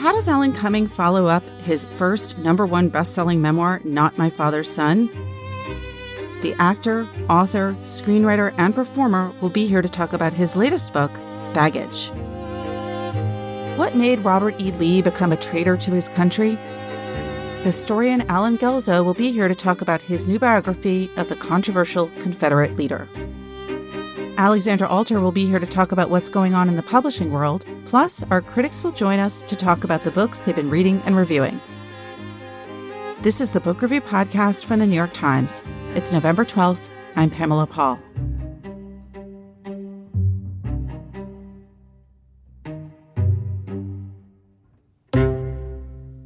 how does Alan Cumming follow up his first #1 best-selling memoir, Not My Father's Son? The actor, author, screenwriter, and performer will be here to talk about his latest book, Baggage. What made Robert E. Lee become a traitor to his country? Historian Alan Guelzo will be here to talk about his new biography of the controversial Confederate leader. Alexandra Alter will be here to talk about what's going on in the publishing world. Plus, our critics will join us to talk about the books they've been reading and reviewing. This is the Book Review Podcast from the New York Times. It's November 12th. I'm Pamela Paul.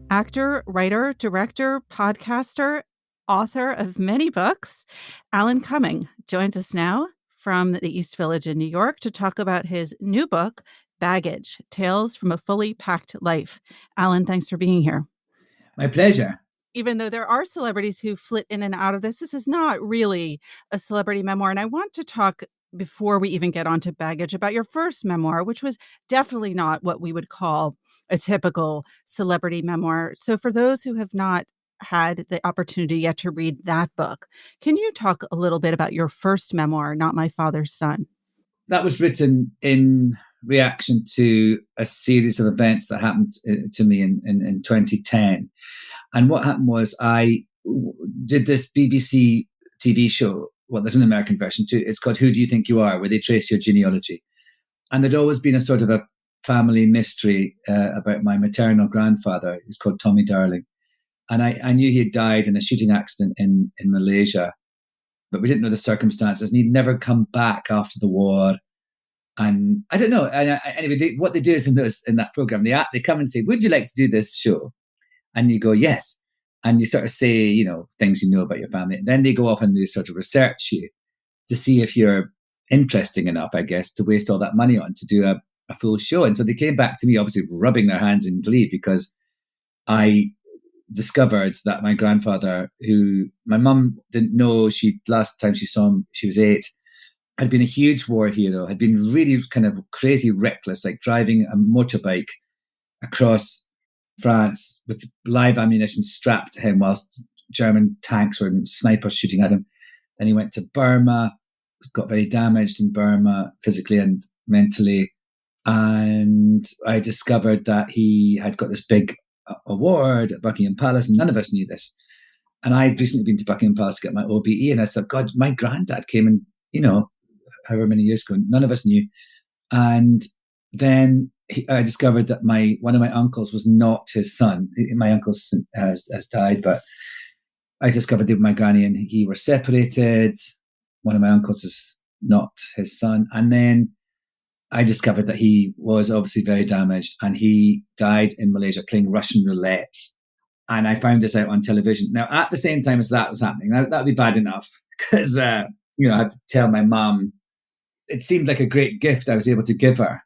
Actor, writer, director, podcaster, author of many books, Alan Cumming joins us now from the East Village in New York to talk about his new book, Baggage, Tales from a Fully Packed Life. Alan, thanks for being here. My pleasure. Even though there are celebrities who flit in and out of this is not really a celebrity memoir. And I want to talk, before we even get onto Baggage, about your first memoir, which was definitely not what we would call a typical celebrity memoir. So for those who have not had the opportunity yet to read that book, can you talk a little bit about your first memoir, Not My Father's Son? That was written in reaction to a series of events that happened to me in 2010. And what happened was I did this BBC TV show. Well, there's an American version too. It's called Who Do You Think You Are?, where they trace your genealogy. And there'd always been a sort of a family mystery about my maternal grandfather, who's called Tommy Darling. And I knew he had died in a shooting accident in Malaysia, but we didn't know the circumstances. And he'd never come back after the war. And I don't know. Anyway, what they do is in that program, they come and say, "Would you like to do this show?" And you go, "Yes." And you sort of say, things you know about your family. And then they go off and they sort of research you to see if you're interesting enough, I guess, to waste all that money on to do a full show. And so they came back to me, obviously rubbing their hands in glee, because I discovered that my grandfather, who my mum didn't know, last time she saw him, she was 8, had been a huge war hero, had been really kind of crazy reckless, like driving a motorbike across France with live ammunition strapped to him whilst German tanks were snipers shooting at him. Then he went to Burma, got very damaged in Burma physically and mentally. And I discovered that he had got this big award at Buckingham Palace, and none of us knew this. And I'd recently been to Buckingham Palace to get my OBE, and I said, "God, my granddad came in, however many years ago, none of us knew." And then I discovered that one of my uncles was not his son. My uncle has died, but I discovered that my granny and he were separated. One of my uncles is not his son. And then I discovered that he was obviously very damaged, and he died in Malaysia playing Russian roulette. And I found this out on television. Now, at the same time as that was happening, now that would be bad enough, because I had to tell my mum. It seemed like a great gift I was able to give her,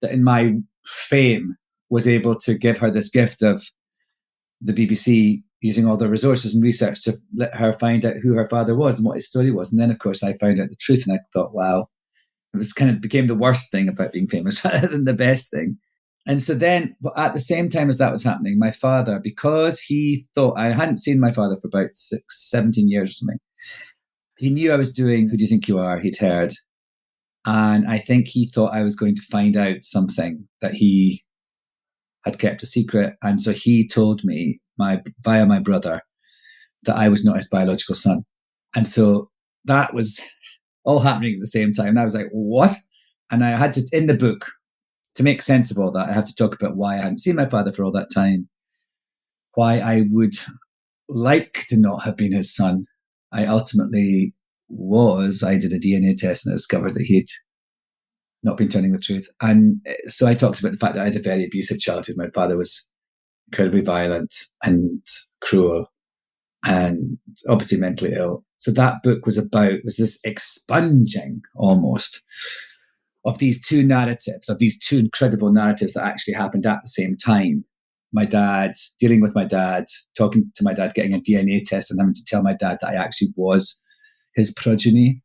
that in my fame was able to give her this gift of the BBC using all their resources and research to let her find out who her father was and what his story was. And then, of course, I found out the truth, and I thought, wow. It was kind of became the worst thing about being famous rather than the best thing. And so then, but at the same time as that was happening, my father, because he thought, I hadn't seen my father for about 17 years or something. He knew I was doing Who Do You Think You Are? He'd heard. And I think he thought I was going to find out something that he had kept a secret. And so he told me via my brother that I was not his biological son. And so that was all happening at the same time. And I was like, what? And I had to, in the book, to make sense of all that, I had to talk about why I hadn't seen my father for all that time, why I would like to not have been his son. I ultimately was. I did a DNA test and I discovered that he'd not been telling the truth. And so I talked about the fact that I had a very abusive childhood. My father was incredibly violent and cruel and obviously mentally ill. So that book was this expunging almost of these two narratives, of these two incredible narratives that actually happened at the same time. My dad, dealing with my dad, talking to my dad, getting a DNA test and having to tell my dad that I actually was his progeny,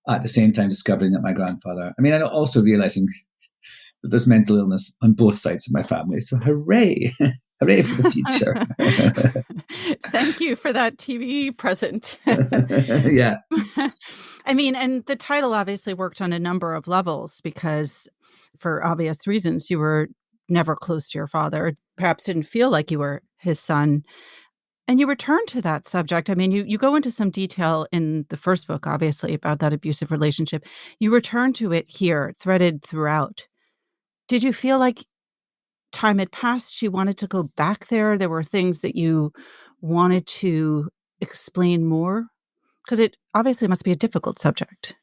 at the same time discovering that my grandfather, and also realizing There's mental illness on both sides of my family. So hooray. Hooray for the future. Thank you for that TV present. Yeah. I mean, and the title obviously worked on a number of levels because, for obvious reasons, you were never close to your father, perhaps didn't feel like you were his son. And you return to that subject. I mean, you go into some detail in the first book, obviously, about that abusive relationship. You return to it here, threaded throughout. Did you feel like time had passed, you wanted to go back there? There were things that you wanted to explain more? Because it obviously must be a difficult subject.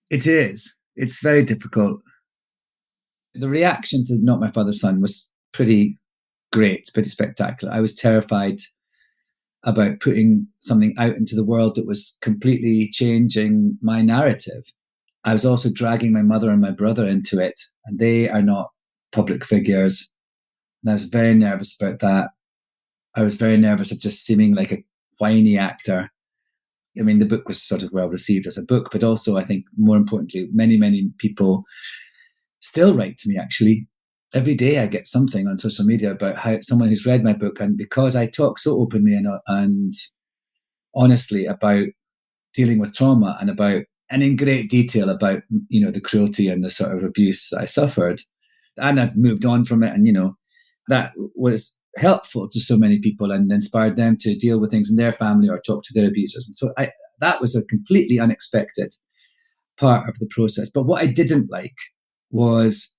It is. It's very difficult. The reaction to Not My Father's Son was pretty great, pretty spectacular. I was terrified about putting something out into the world that was completely changing my narrative. I was also dragging my mother and my brother into it, and they are not public figures. And I was very nervous about that. I was very nervous of just seeming like a whiny actor. I mean, the book was sort of well received as a book, but also I think more importantly, many, many people still write to me actually. Every day I get something on social media about how someone who's read my book, and because I talk so openly and honestly about dealing with trauma and in great detail about, the cruelty and the sort of abuse that I suffered, and I've moved on from it, and that was helpful to so many people and inspired them to deal with things in their family or talk to their abusers. And so that was a completely unexpected part of the process. But what I didn't like was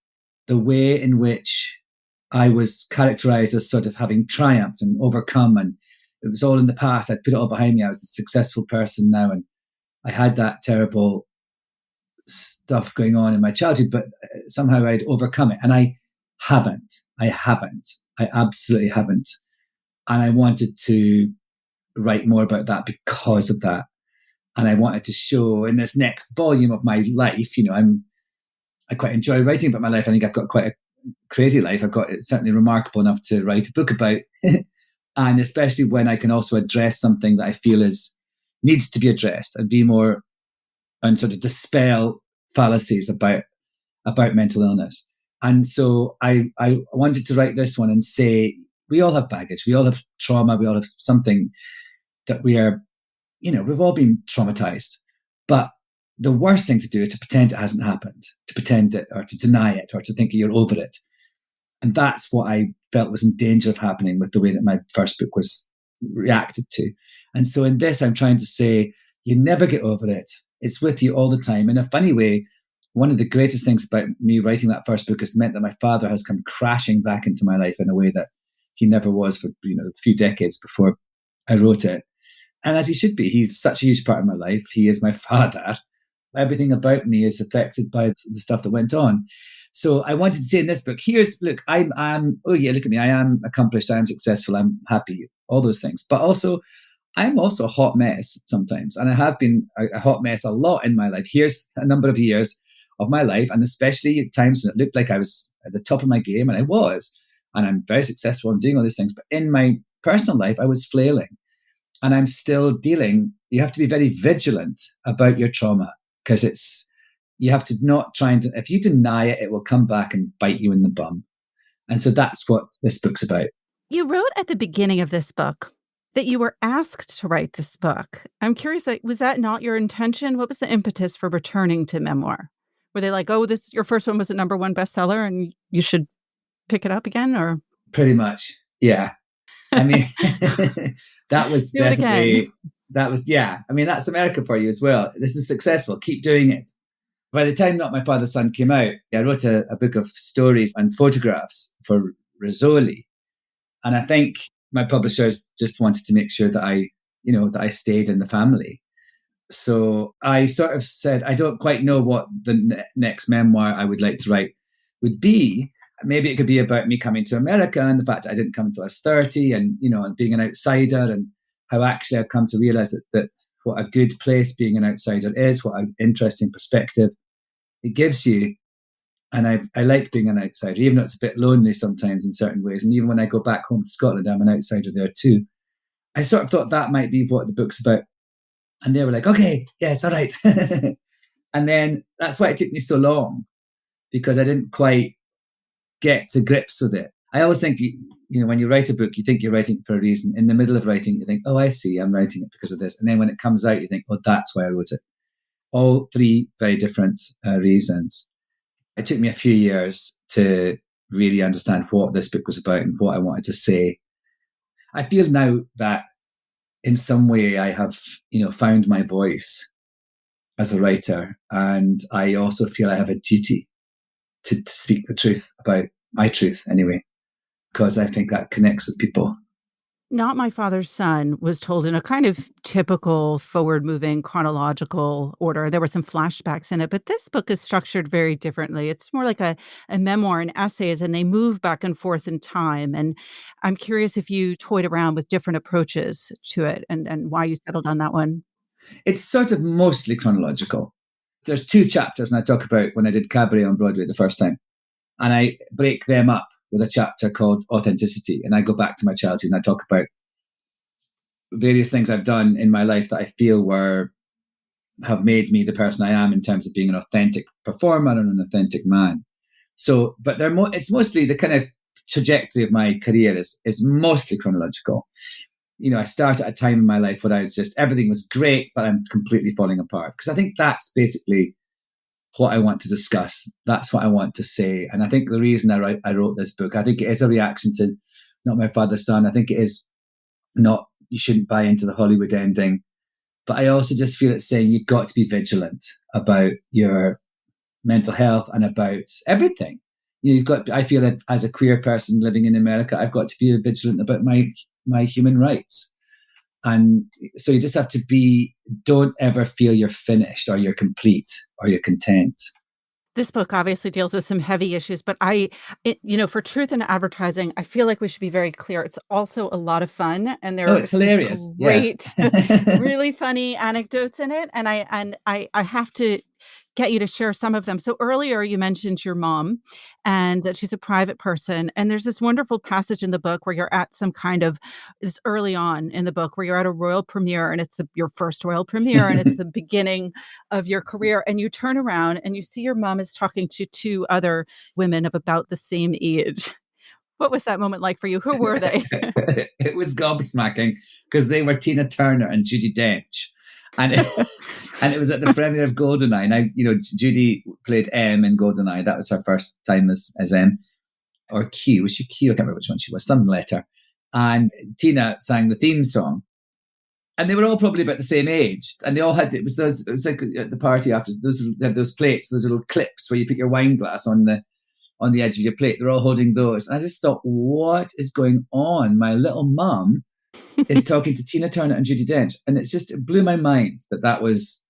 the way in which I was characterized as sort of having triumphed and overcome, and it was all in the past. I'd put it all behind me. I was a successful person now, and I had that terrible stuff going on in my childhood, but somehow I'd overcome it. And I haven't. I absolutely haven't. And I wanted to write more about that because of that. And I wanted to show in this next volume of my life, I quite enjoy writing about my life. I think I've got quite a crazy life. I've got it's certainly remarkable enough to write a book about. And especially when I can also address something that I feel needs to be addressed and be more and sort of dispel fallacies about mental illness. And so I wanted to write this one and say, we all have baggage, we all have trauma, we all have something that we are, we've all been traumatized. But the worst thing to do is to pretend it hasn't happened, to pretend it or to deny it or to think you're over it. And that's what I felt was in danger of happening with the way that my first book was reacted to. And so in this, I'm trying to say, you never get over it. It's with you all the time. In a funny way, one of the greatest things about me writing that first book is meant that my father has come crashing back into my life in a way that he never was for a few decades before I wrote it. And as he should be, he's such a huge part of my life. He is my father. Everything about me is affected by the stuff that went on. So I wanted to say in this book, look, oh yeah, look at me. I am accomplished. I am successful. I'm happy. All those things. But also, I'm also a hot mess sometimes. And I have been a hot mess a lot in my life. Here's a number of years of my life, and especially at times when it looked like I was at the top of my game, and I was, and I'm very successful in doing all these things. But in my personal life, I was flailing, and I'm still dealing. You have to be very vigilant about your trauma, because you have to not try and, if you deny it, it will come back and bite you in the bum. And so that's what this book's about. You wrote at the beginning of this book that you were asked to write this book. I'm curious, was that not your intention? What was the impetus for returning to memoir? Were they like, oh, your first one was a #1 bestseller and you should pick it up again? Or pretty much, yeah. I mean, that was definitely, yeah. I mean, that's America for you as well. This is successful. Keep doing it. By the time Not My Father's Son came out, I wrote a book of stories and photographs for Rizzoli. And I think my publishers just wanted to make sure that I stayed in the family. So I sort of said, I don't quite know what the next memoir I would like to write would be. Maybe it could be about me coming to America and the fact I didn't come until I was 30 and being an outsider, and how actually I've come to realize that what a good place being an outsider is, what an interesting perspective it gives you. And I like being an outsider, even though it's a bit lonely sometimes in certain ways. And even when I go back home to Scotland, I'm an outsider there too. I sort of thought that might be what the book's about. And they were like, okay, yes, all right. And then that's why it took me so long, because I didn't quite get to grips with it. I always think, when you write a book, you think you're writing it for a reason. In the middle of writing, you think, oh, I see, I'm writing it because of this. And then when it comes out, you think, oh, that's why I wrote it. All three very different reasons. It took me a few years to really understand what this book was about and what I wanted to say. I feel now that in some way I have, found my voice as a writer. And I also feel I have a duty to speak the truth about my truth anyway, because I think that connects with people. Not My Father's Son was told in a kind of typical forward-moving chronological order. There were some flashbacks in it, but this book is structured very differently. It's more like a memoir and essays, and they move back and forth in time. And I'm curious if you toyed around with different approaches to it and why you settled on that one. It's sort of mostly chronological. There's 2 chapters, and I talk about when I did Cabaret on Broadway the first time, and I break them up with a chapter called Authenticity, and I go back to my childhood and I talk about various things I've done in my life that I feel have made me the person I am in terms of being an authentic performer and an authentic man. So, but it's mostly the kind of trajectory of my career is mostly chronological. I started at a time in my life where everything was great, but I'm completely falling apart. Because I think that's basically what I want to discuss. That's what I want to say. And I think the reason I wrote this book, I think it is a reaction to Not My Father's Son. I think it is not, you shouldn't buy into the Hollywood ending. But I also just feel it's saying you've got to be vigilant about your mental health and about everything. I feel that as a queer person living in America, I've got to be vigilant about my human rights. And so you just have to don't ever feel you're finished or you're complete or you're content. This book obviously deals with some heavy issues, but for truth in advertising, I feel like we should be very clear. It's also a lot of fun, and there Oh, are it's some hilarious. great, Yes. really funny anecdotes in it. And I have to get you to share some of them. So earlier you mentioned your mom and that she's a private person. And there's this wonderful passage in the book where you're at it's early on in the book where you're at a royal premiere, and it's your first royal premiere, and it's the beginning of your career. And you turn around and you see your mom is talking to 2 other women of about the same age. What was that moment like for you? Who were they? It was gobsmacking because they were Tina Turner and Judi Dench. And and it was at the premiere of Goldeneye. And Judy played M in Goldeneye. That was her first time as M or Q. Was she Q? I can't remember which one she was. Some letter. And Tina sang the theme song. And they were all probably about the same age. And they all had it was like at the party after those plates, those little clips where you put your wine glass on the edge of your plate. They're all holding those. And I just thought, what is going on? My little mum is talking to Tina Turner and Judi Dench. And it blew my mind that was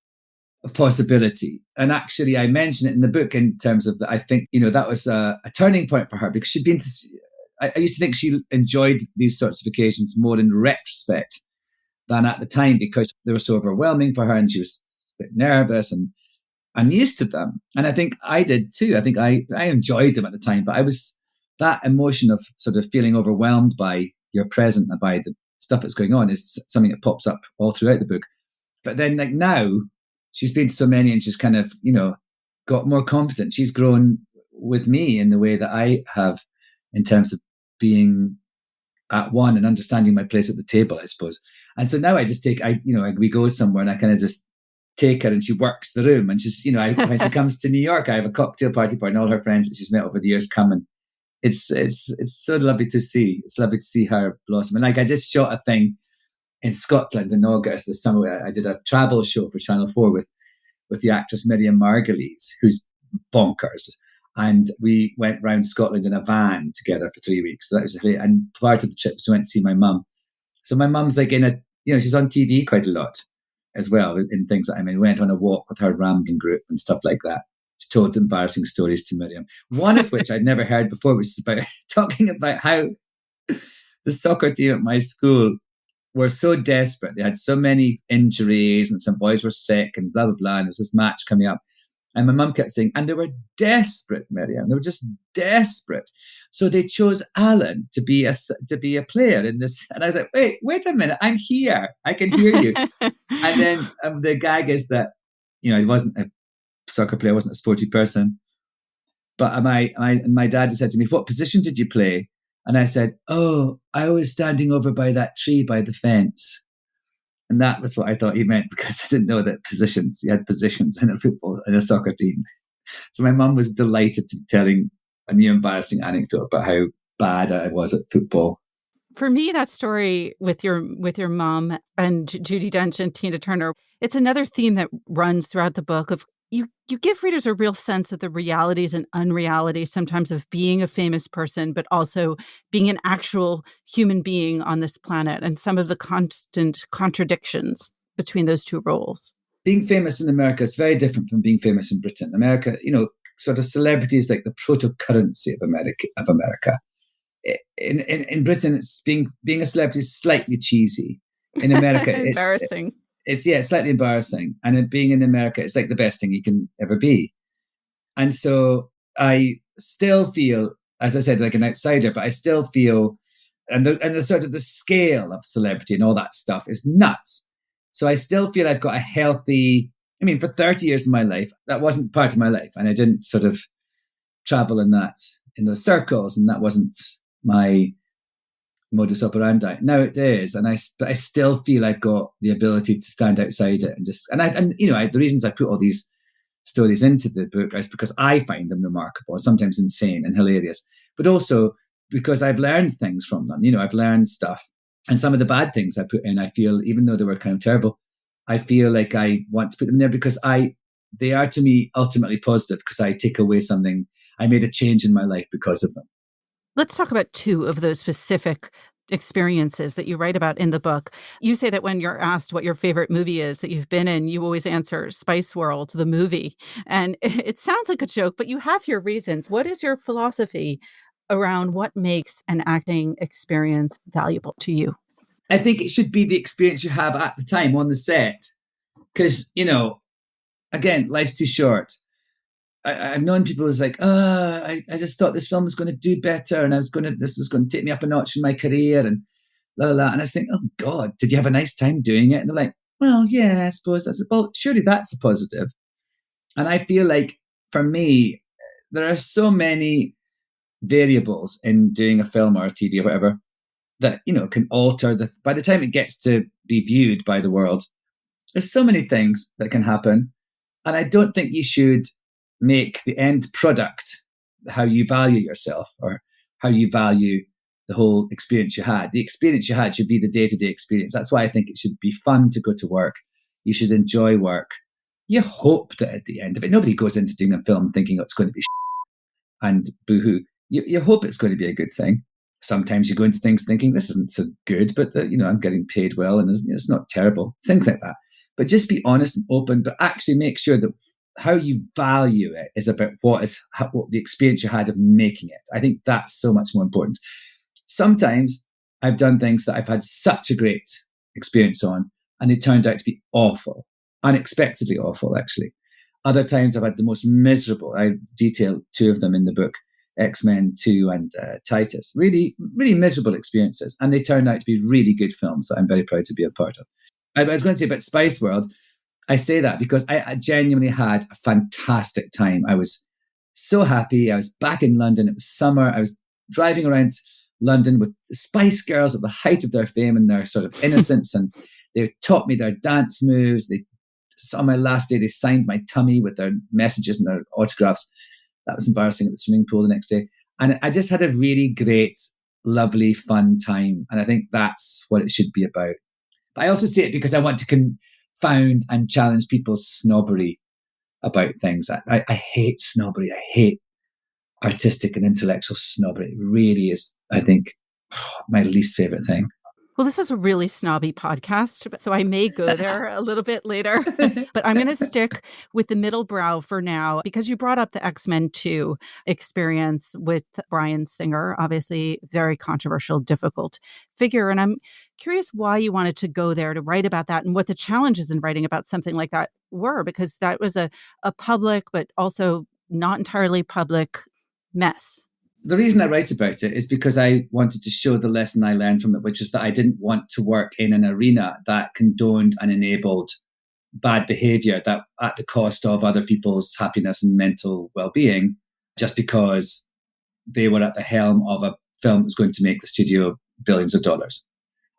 a possibility. And actually, I mention it in the book in terms of that. I think, that was a turning point for her because I used to think she enjoyed these sorts of occasions more in retrospect than at the time because they were so overwhelming for her and she was a bit nervous and unused to them. And I think I did too. I think I enjoyed them at the time, but I was that emotion of sort of feeling overwhelmed by your present and by the stuff that's going on is something that pops up all throughout the book. But then like now she's been to so many and she's kind of, got more confident. She's grown with me in the way that I have in terms of being at one and understanding my place at the table, I suppose. And so now I just we go somewhere and I kind of just take her and she works the room. And she's, when she comes to New York, I have a cocktail party for her and all her friends that she's met over the years come, and it's so lovely to see. It's lovely to see her blossom. And like I just shot a thing in Scotland in August this summer. I did a travel show for Channel 4 with the actress Miriam Margolyes, who's bonkers. And we went round Scotland in a van together for 3 weeks. So that was great. And part of the trip was we went to see my mum. So my mum's like she's on TV quite a lot as well in things that we went on a walk with her rambling group and stuff like that. She told embarrassing stories to Miriam. One of which I'd never heard before, which is about talking about how the soccer team at my school were so desperate. They had so many injuries and some boys were sick and blah, blah, blah. And there was this match coming up. And my mum kept saying, and they were desperate, Miriam. They were just desperate. So they chose Alan to be a player in this. And I was like, wait a minute. I'm here. I can hear you. And then the gag is that, he wasn't a soccer player, wasn't a sporty person. But my dad had said to me, "What position did you play?" And I said, "Oh, I was standing over by that tree by the fence." And that was what I thought he meant, because I didn't know that he had positions in a soccer team. So my mum was delighted to be telling a new embarrassing anecdote about how bad I was at football. For me, that story with your mom and Judi Dench and Tina Turner, it's another theme that runs throughout the book of you give readers a real sense of the realities and unrealities sometimes of being a famous person, but also being an actual human being on this planet, and some of the constant contradictions between those two roles. Being famous in America is very different from being famous in Britain. America, sort of celebrity is like the proto-currency of America. In Britain, it's being a celebrity is slightly cheesy. In America, Embarrassing. it's slightly embarrassing. And being in America, it's like the best thing you can ever be. And so I still feel, as I said, like an outsider, but I still feel, and the sort of the scale of celebrity and all that stuff is nuts. So I still feel I've got a healthy, for 30 years of my life, that wasn't part of my life. And I didn't sort of travel in those circles, and that wasn't my modus operandi. Now it is, but I still feel I've got the ability to stand outside it the reasons I put all these stories into the book is because I find them remarkable, sometimes insane and hilarious, but also because I've learned things from them. I've learned stuff, and some of the bad things I put in, I feel, even though they were kind of terrible, I feel like I want to put them there because they are to me ultimately positive, because I take away something. I made a change in my life because of them. Let's talk about two of those specific experiences that you write about in the book. You say that when you're asked what your favorite movie is that you've been in, you always answer Spice World, the movie. And it sounds like a joke, but you have your reasons. What is your philosophy around what makes an acting experience valuable to you? I think it should be the experience you have at the time on the set. Because, again, life's too short. I've known people who's like, I just thought this film was going to do better, and this was going to take me up a notch in my career, and blah, blah, blah. And I think, oh God, did you have a nice time doing it? And they're like, well, yeah, I suppose that's well, surely that's a positive. And I feel like for me, there are so many variables in doing a film or a TV or whatever that, can alter by the time it gets to be viewed by the world. There's so many things that can happen. And I don't think you should make the end product how you value yourself or how you value the whole experience you had. The experience you had should be the day-to-day experience. That's why I think it should be fun to go to work. You should enjoy work. You hope that at the end of it, nobody goes into doing a film thinking it's going to be and boohoo. You hope it's going to be a good thing. Sometimes you go into things thinking this isn't so good, but I'm getting paid well and it's not terrible. Things like that. But just be honest and open, but actually make sure that how you value it is about what the experience you had of making it. I think that's so much more important. Sometimes I've done things that I've had such a great experience on, and they turned out to be awful, unexpectedly awful, actually. Other times I've had the most miserable. I detail two of them in the book, X-Men 2 and Titus. Really, really miserable experiences. And they turned out to be really good films that I'm very proud to be a part of. I was going to say about Spice World, I say that because I genuinely had a fantastic time. I was so happy. I was back in London. It was summer. I was driving around London with the Spice Girls at the height of their fame and their sort of innocence. And they taught me their dance moves. On my last day, they signed my tummy with their messages and their autographs. That was embarrassing at the swimming pool the next day. And I just had a really great, lovely, fun time. And I think that's what it should be about. But I also say it because I want to confound and challenge people's snobbery about things. I hate snobbery. I hate artistic and intellectual snobbery. It really is, I think, my least favorite thing. Well, this is a really snobby podcast, so I may go there a little bit later. But I'm going to stick with the middle brow for now, because you brought up the X-Men 2 experience with Bryan Singer, obviously very controversial, difficult figure. And I'm curious why you wanted to go there to write about that and what the challenges in writing about something like that were, because that was a public, but also not entirely public mess. The reason I write about it is because I wanted to show the lesson I learned from it, which was that I didn't want to work in an arena that condoned and enabled bad behavior that at the cost of other people's happiness and mental well-being. just because they were at the helm of a film that was going to make the studio billions of dollars.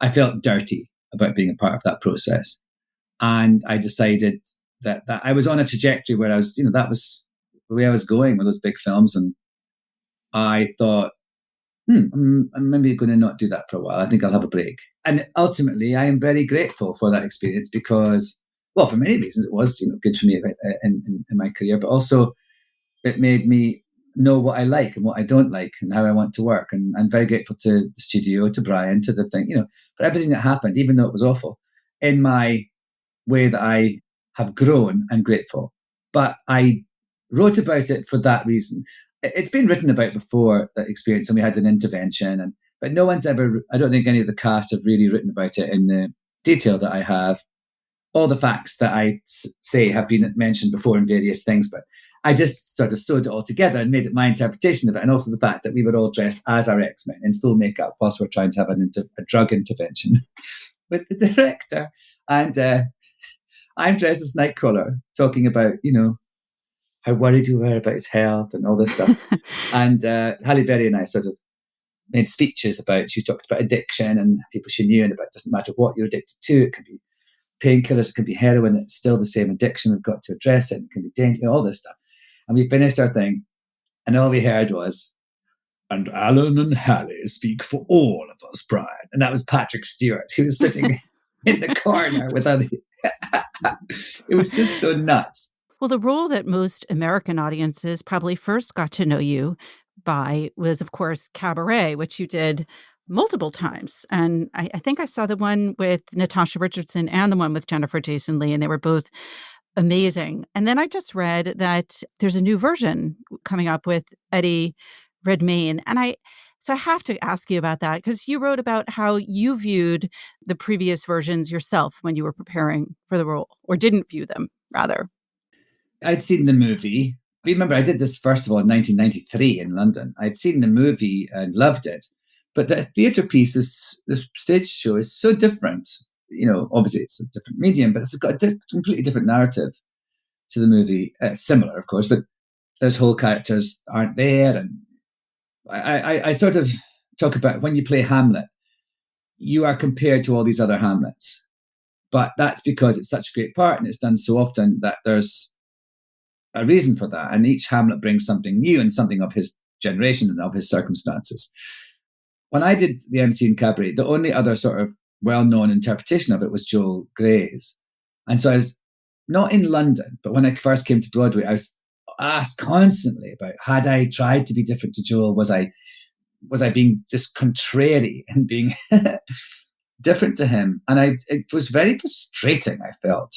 I felt dirty about being a part of that process. And I decided that I was on a trajectory where I was, that was the way I was going with those big films. And I thought, I'm maybe going to not do that for a while. I think I'll have a break. And ultimately, I am very grateful for that experience because, well, for many reasons, it was, good for me in my career, but also it made me know what I like and what I don't like and how I want to work. And I'm very grateful to the studio, to Brian, to the thing, for everything that happened, even though it was awful. In my way that I have grown, I'm grateful. But I wrote about it for that reason. It's been written about before, that experience, and we had an intervention, but no one's ever, I don't think any of the cast have really written about it in the detail that I have. All the facts that I say have been mentioned before in various things, but I just sort of sewed it all together and made it my interpretation of it. And also the fact that we were all dressed as our X-Men in full makeup whilst we're trying to have a drug intervention with the director. And I'm dressed as Nightcrawler, talking about, how worried we were about his health and all this stuff. And Halle Berry and I sort of made speeches about, she talked about addiction and people she knew, and about it doesn't matter what you're addicted to. It can be painkillers, it can be heroin, it's still the same addiction. We've got to address it. It can be dangerous, all this stuff. And we finished our thing, and all we heard was, "And Alan and Halle speak for all of us, Brian." And that was Patrick Stewart, who was sitting in the corner with other. It was just so nuts. Well, the role that most American audiences probably first got to know you by was, of course, Cabaret, which you did multiple times. And I think I saw the one with Natasha Richardson and the one with Jennifer Jason Leigh, and they were both amazing. And then I just read that there's a new version coming up with Eddie Redmayne. So I have to ask you about that, because you wrote about how you viewed the previous versions yourself when you were preparing for the role, or didn't view them, rather. I'd seen the movie. Remember, I did this, first of all, in 1993 in London. I'd seen the movie and loved it. But the theatre piece, the stage show, is so different. Obviously it's a different medium, but it's got a completely different narrative to the movie. Similar, of course, but those whole characters aren't there. And I sort of talk about, when you play Hamlet, you are compared to all these other Hamlets. But that's because it's such a great part and it's done so often that there's a reason for that. And each Hamlet brings something new and something of his generation and of his circumstances. When I did the MC in Cabaret, the only other sort of well-known interpretation of it was Joel Grey's. And so I was not in London, but when I first came to Broadway, I was asked constantly about, had I tried to be different to Joel? Was I being just contrary and being different to him? And it was very frustrating, I felt,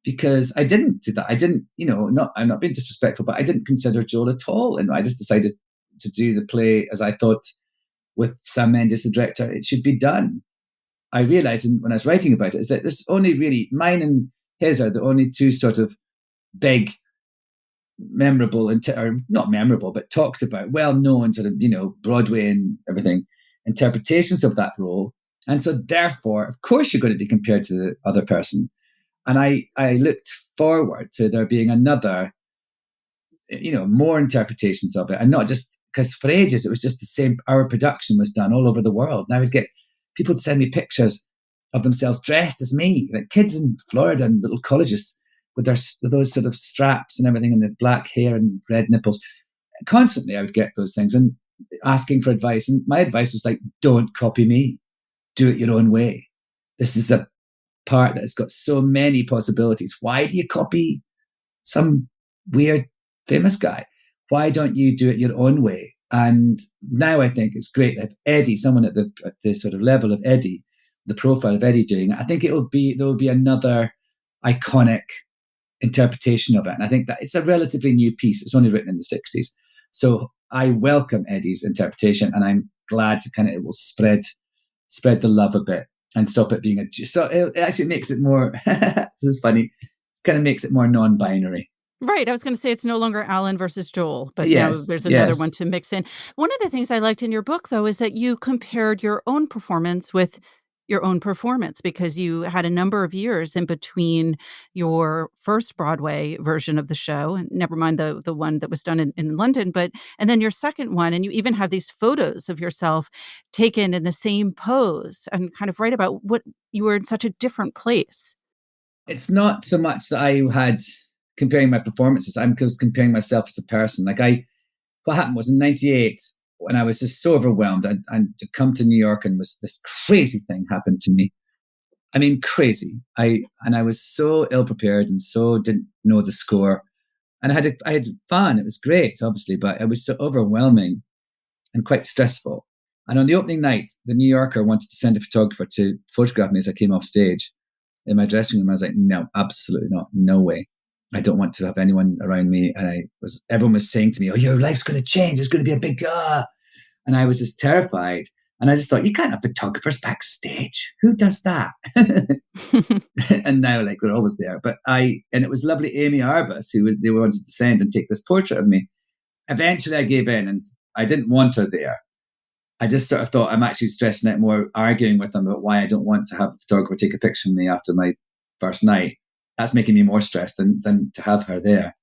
because I didn't do that. I didn't, I'm not being disrespectful, but I didn't consider Joel at all. And I just decided to do the play as I thought, with Sam Mendes, the director, it should be done. I realized when I was writing about it is that there's only really, mine and his are the only two sort of big, memorable, or not memorable, but talked about, well-known sort of, Broadway and everything, interpretations of that role. And so therefore, of course, you're going to be compared to the other person. And I looked forward to there being another, more interpretations of it, and not just, because for ages it was just the same. Our production was done all over the world, and I would get people to send me pictures of themselves dressed as me, like kids in Florida and little colleges with those sort of straps and everything, and the black hair and red nipples. Constantly, I would get those things and asking for advice. And my advice was like, don't copy me, do it your own way. This is a part that has got so many possibilities. Why do you copy some weird famous guy? Why don't you do it your own way? And now I think it's great to have Eddie, someone at the sort of level of Eddie, the profile of Eddie doing it. I think there will be another iconic interpretation of it. And I think that it's a relatively new piece. It's only written in the 60s. So I welcome Eddie's interpretation, and I'm glad to it will spread the love a bit and stop it being so it actually makes it more, this is funny, it kind of makes it more non-binary. Right. I was going to say it's no longer Alan versus Joel, but yes, now there's another one to mix in. One of the things I liked in your book, though, is that you compared your own performance with your own performance because you had a number of years in between your first Broadway version of the show, and never mind the one that was done in London, but and then your second one, and you even have these photos of yourself taken in the same pose and kind of write about what you were in such a different place. It's not so much that I had comparing my performances. I'm just comparing myself as a person. What happened was in '98 when I was just so overwhelmed, and to come to New York and was this crazy thing happened to me. I mean, crazy. I was so ill prepared and so didn't know the score, and I had fun. It was great, obviously, but it was so overwhelming and quite stressful. And on the opening night, the New Yorker wanted to send a photographer to photograph me as I came off stage in my dressing room. I was like, no, absolutely not. No way. I don't want to have anyone around me. And everyone was saying to me, oh, your life's going to change. There's going to be a big, and I was just terrified. And I just thought, you can't have photographers backstage. Who does that? And now, like, they're always there. And it was lovely Amy Arbus they wanted to send and take this portrait of me. Eventually I gave in and I didn't want her there. I just sort of thought I'm actually stressing out more, arguing with them about why I don't want to have a photographer take a picture of me after my first night. That's making me more stressed than to have her there.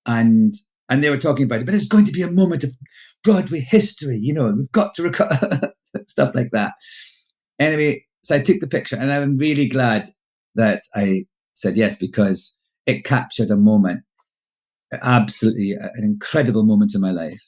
And they were talking about it, but it's going to be a moment of Broadway history, we've got to record stuff like that. Anyway, so I took the picture and I'm really glad that I said yes, because it captured a moment, absolutely an incredible moment in my life.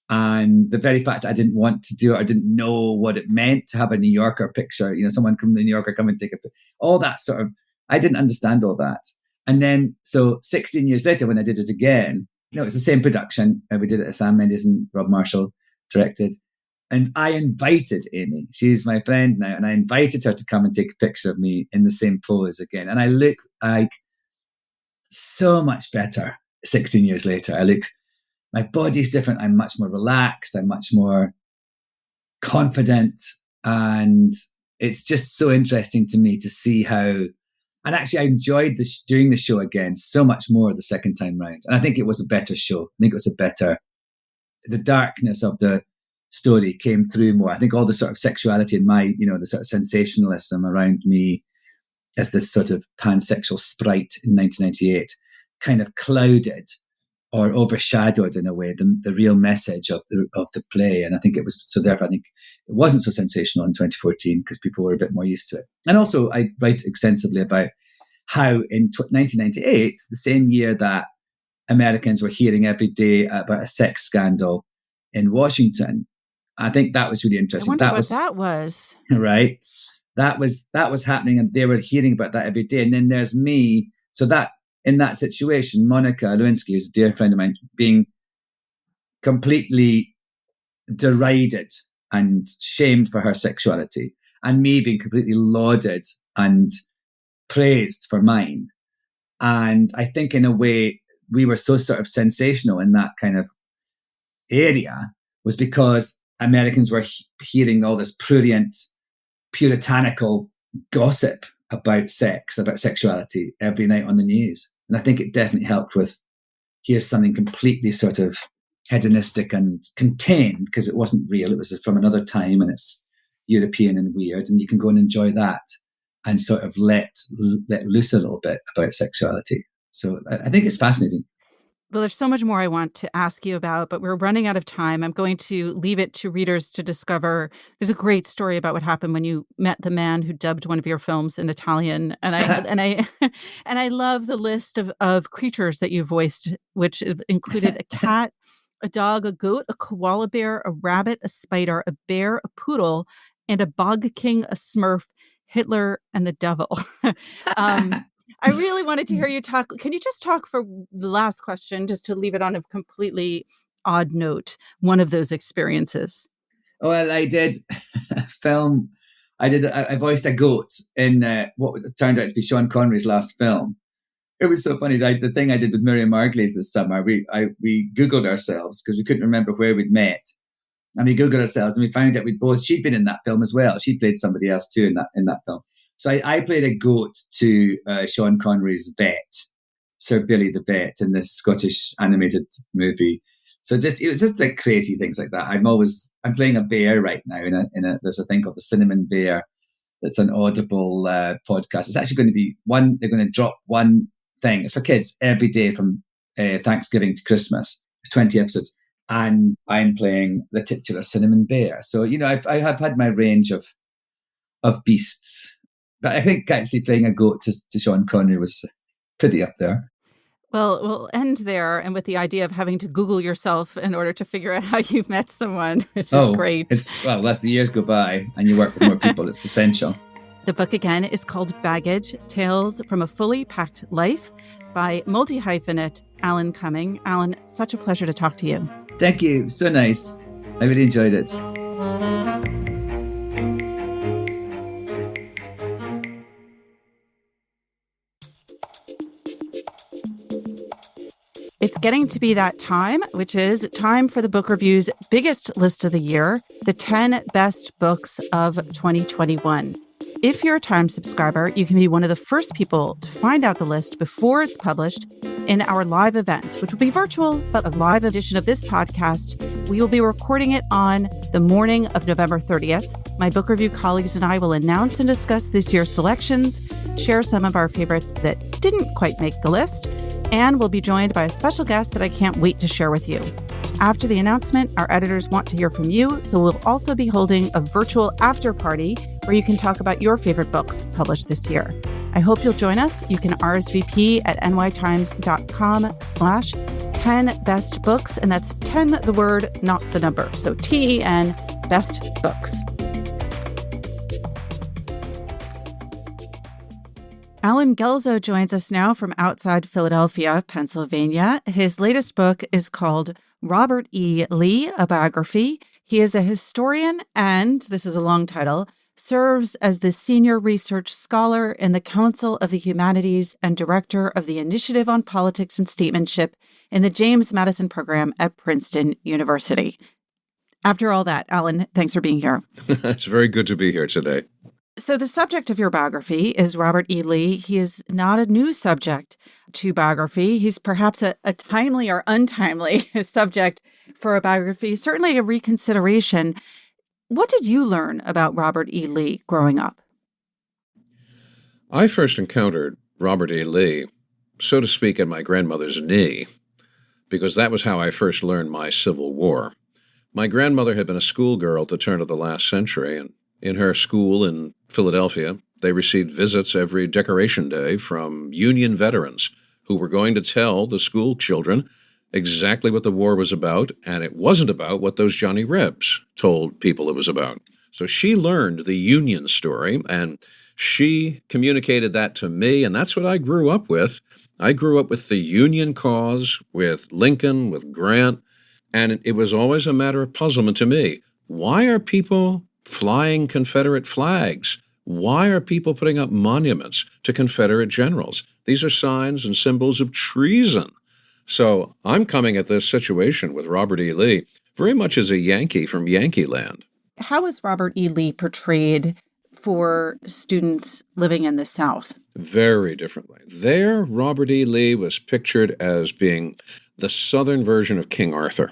And the very fact I didn't want to do it, I didn't know what it meant to have a New Yorker picture, someone from the New Yorker come and take a picture, all that sort of, I didn't understand all that. And then, so 16 years later, when I did it again, it's the same production. We did it as Sam Mendes and Rob Marshall directed. And I invited Amy, she's my friend now, and I invited her to come and take a picture of me in the same pose again. And I look like so much better 16 years later. My body's different. I'm much more relaxed. I'm much more confident. And it's just so interesting to me to see how, and actually I enjoyed doing the show again so much more the second time round. And I think it was a better show. I think it was the darkness of the story came through more. I think all the sort of sexuality in the sort of sensationalism around me as this sort of pansexual sprite in 1998 kind of clouded or overshadowed in a way the real message of the play. And I think it was, so therefore I think it wasn't so sensational in 2014 because people were a bit more used to it. And also I write extensively about how in 1998, the same year that Americans were hearing every day about a sex scandal in Washington, I think that was really interesting. I wonder what that was. Right. That was happening and they were hearing about that every day. And then there's me. So that, in that situation, Monica Lewinsky, who's a dear friend of mine, being completely derided and shamed for her sexuality, and me being completely lauded and praised for mine. And I think in a way, we were so sort of sensational in that kind of area was because Americans were hearing all this prurient, puritanical gossip about sex, about sexuality every night on the news. And I think it definitely helped with, here's something completely sort of hedonistic and contained because it wasn't real. It was from another time and it's European and weird. And you can go and enjoy that and sort of let loose a little bit about sexuality. So I think it's fascinating. Well, there's so much more I want to ask you about, but we're running out of time. I'm going to leave it to readers to discover. There's a great story about what happened when you met the man who dubbed one of your films in Italian, and I and I love the list of creatures that you voiced, which included a cat, a dog, a goat, a koala bear, a rabbit, a spider, a bear, a poodle, and a bog king, a smurf, Hitler, and the devil. I really wanted to hear you talk. Can you just talk for the last question, just to leave it on a completely odd note, one of those experiences? Well, I did film. I voiced a goat in what turned out to be Sean Connery's last film. It was so funny. The thing I did with Miriam Margolyes this summer, we Googled ourselves because we couldn't remember where we'd met. And we Googled ourselves and we found out she'd been in that film as well. She played somebody else too in that film. So I played a goat to Sean Connery's vet, Sir Billy the vet, in this Scottish animated movie. So it was just like crazy things like that. I'm playing a bear right now in a there's a thing called the Cinnamon Bear that's an Audible podcast. It's actually going to be one. They're going to drop one thing. It's for kids every day from Thanksgiving to Christmas. 20 episodes, and I'm playing the titular Cinnamon Bear. So I have had my range of beasts, but I think actually playing a goat to Sean Connery was pretty up there. Well, we'll end there, and with the idea of having to Google yourself in order to figure out how you met someone, which is great. As the years go by and you work with more people, it's essential. The book again is called Baggage, Tales from a Fully Packed Life by multi-hyphenate Alan Cumming. Alan, such a pleasure to talk to you. Thank you. So nice. I really enjoyed it. It's getting to be that time, which is time for the Book Review's biggest list of the year, the 10 best books of 2021. If you're a Times subscriber, you can be one of the first people to find out the list before it's published in our live event, which will be virtual, but a live edition of this podcast. We will be recording it on the morning of November 30th. My book review colleagues and I will announce and discuss this year's selections, share some of our favorites that didn't quite make the list, and we'll be joined by a special guest that I can't wait to share with you. After the announcement, our editors want to hear from you, so we'll also be holding a virtual after party where you can talk about your favorite books published this year. I hope you'll join us. You can RSVP at nytimes.com/10 best books, and that's 10 the word, not the number. So TEN, best books. Alan Guelzo joins us now from outside Philadelphia, Pennsylvania. His latest book is called Robert E. Lee, a biography. He is a historian and, this is a long title, serves as the senior research scholar in the Council of the Humanities and director of the Initiative on Politics and Statesmanship in the James Madison Program at Princeton University. After all that, Alan, thanks for being here. It's very good to be here today. So the subject of your biography is Robert E. Lee. He is not a new subject to biography. He's perhaps a timely or untimely subject for a biography, certainly a reconsideration. What did you learn about Robert E. Lee growing up? I first encountered Robert E. Lee, so to speak, at my grandmother's knee, because that was how I first learned my Civil War. My grandmother had been a schoolgirl at the turn of the last century, and in her school in Philadelphia, they received visits every Decoration Day from Union veterans who were going to tell the school children exactly what the war was about, and it wasn't about what those Johnny Rebs told people it was about. So she learned the Union story, and she communicated that to me, and that's what I grew up with. I grew up with the Union cause, with Lincoln, with Grant, and it was always a matter of puzzlement to me. Why are people flying Confederate flags? Why are people putting up monuments to Confederate generals? These are signs and symbols of treason. So I'm coming at this situation with Robert E. Lee very much as a Yankee from Yankee Land. How is Robert E. Lee portrayed for students living in the South? Very differently. There, Robert E. Lee was pictured as being the Southern version of King Arthur,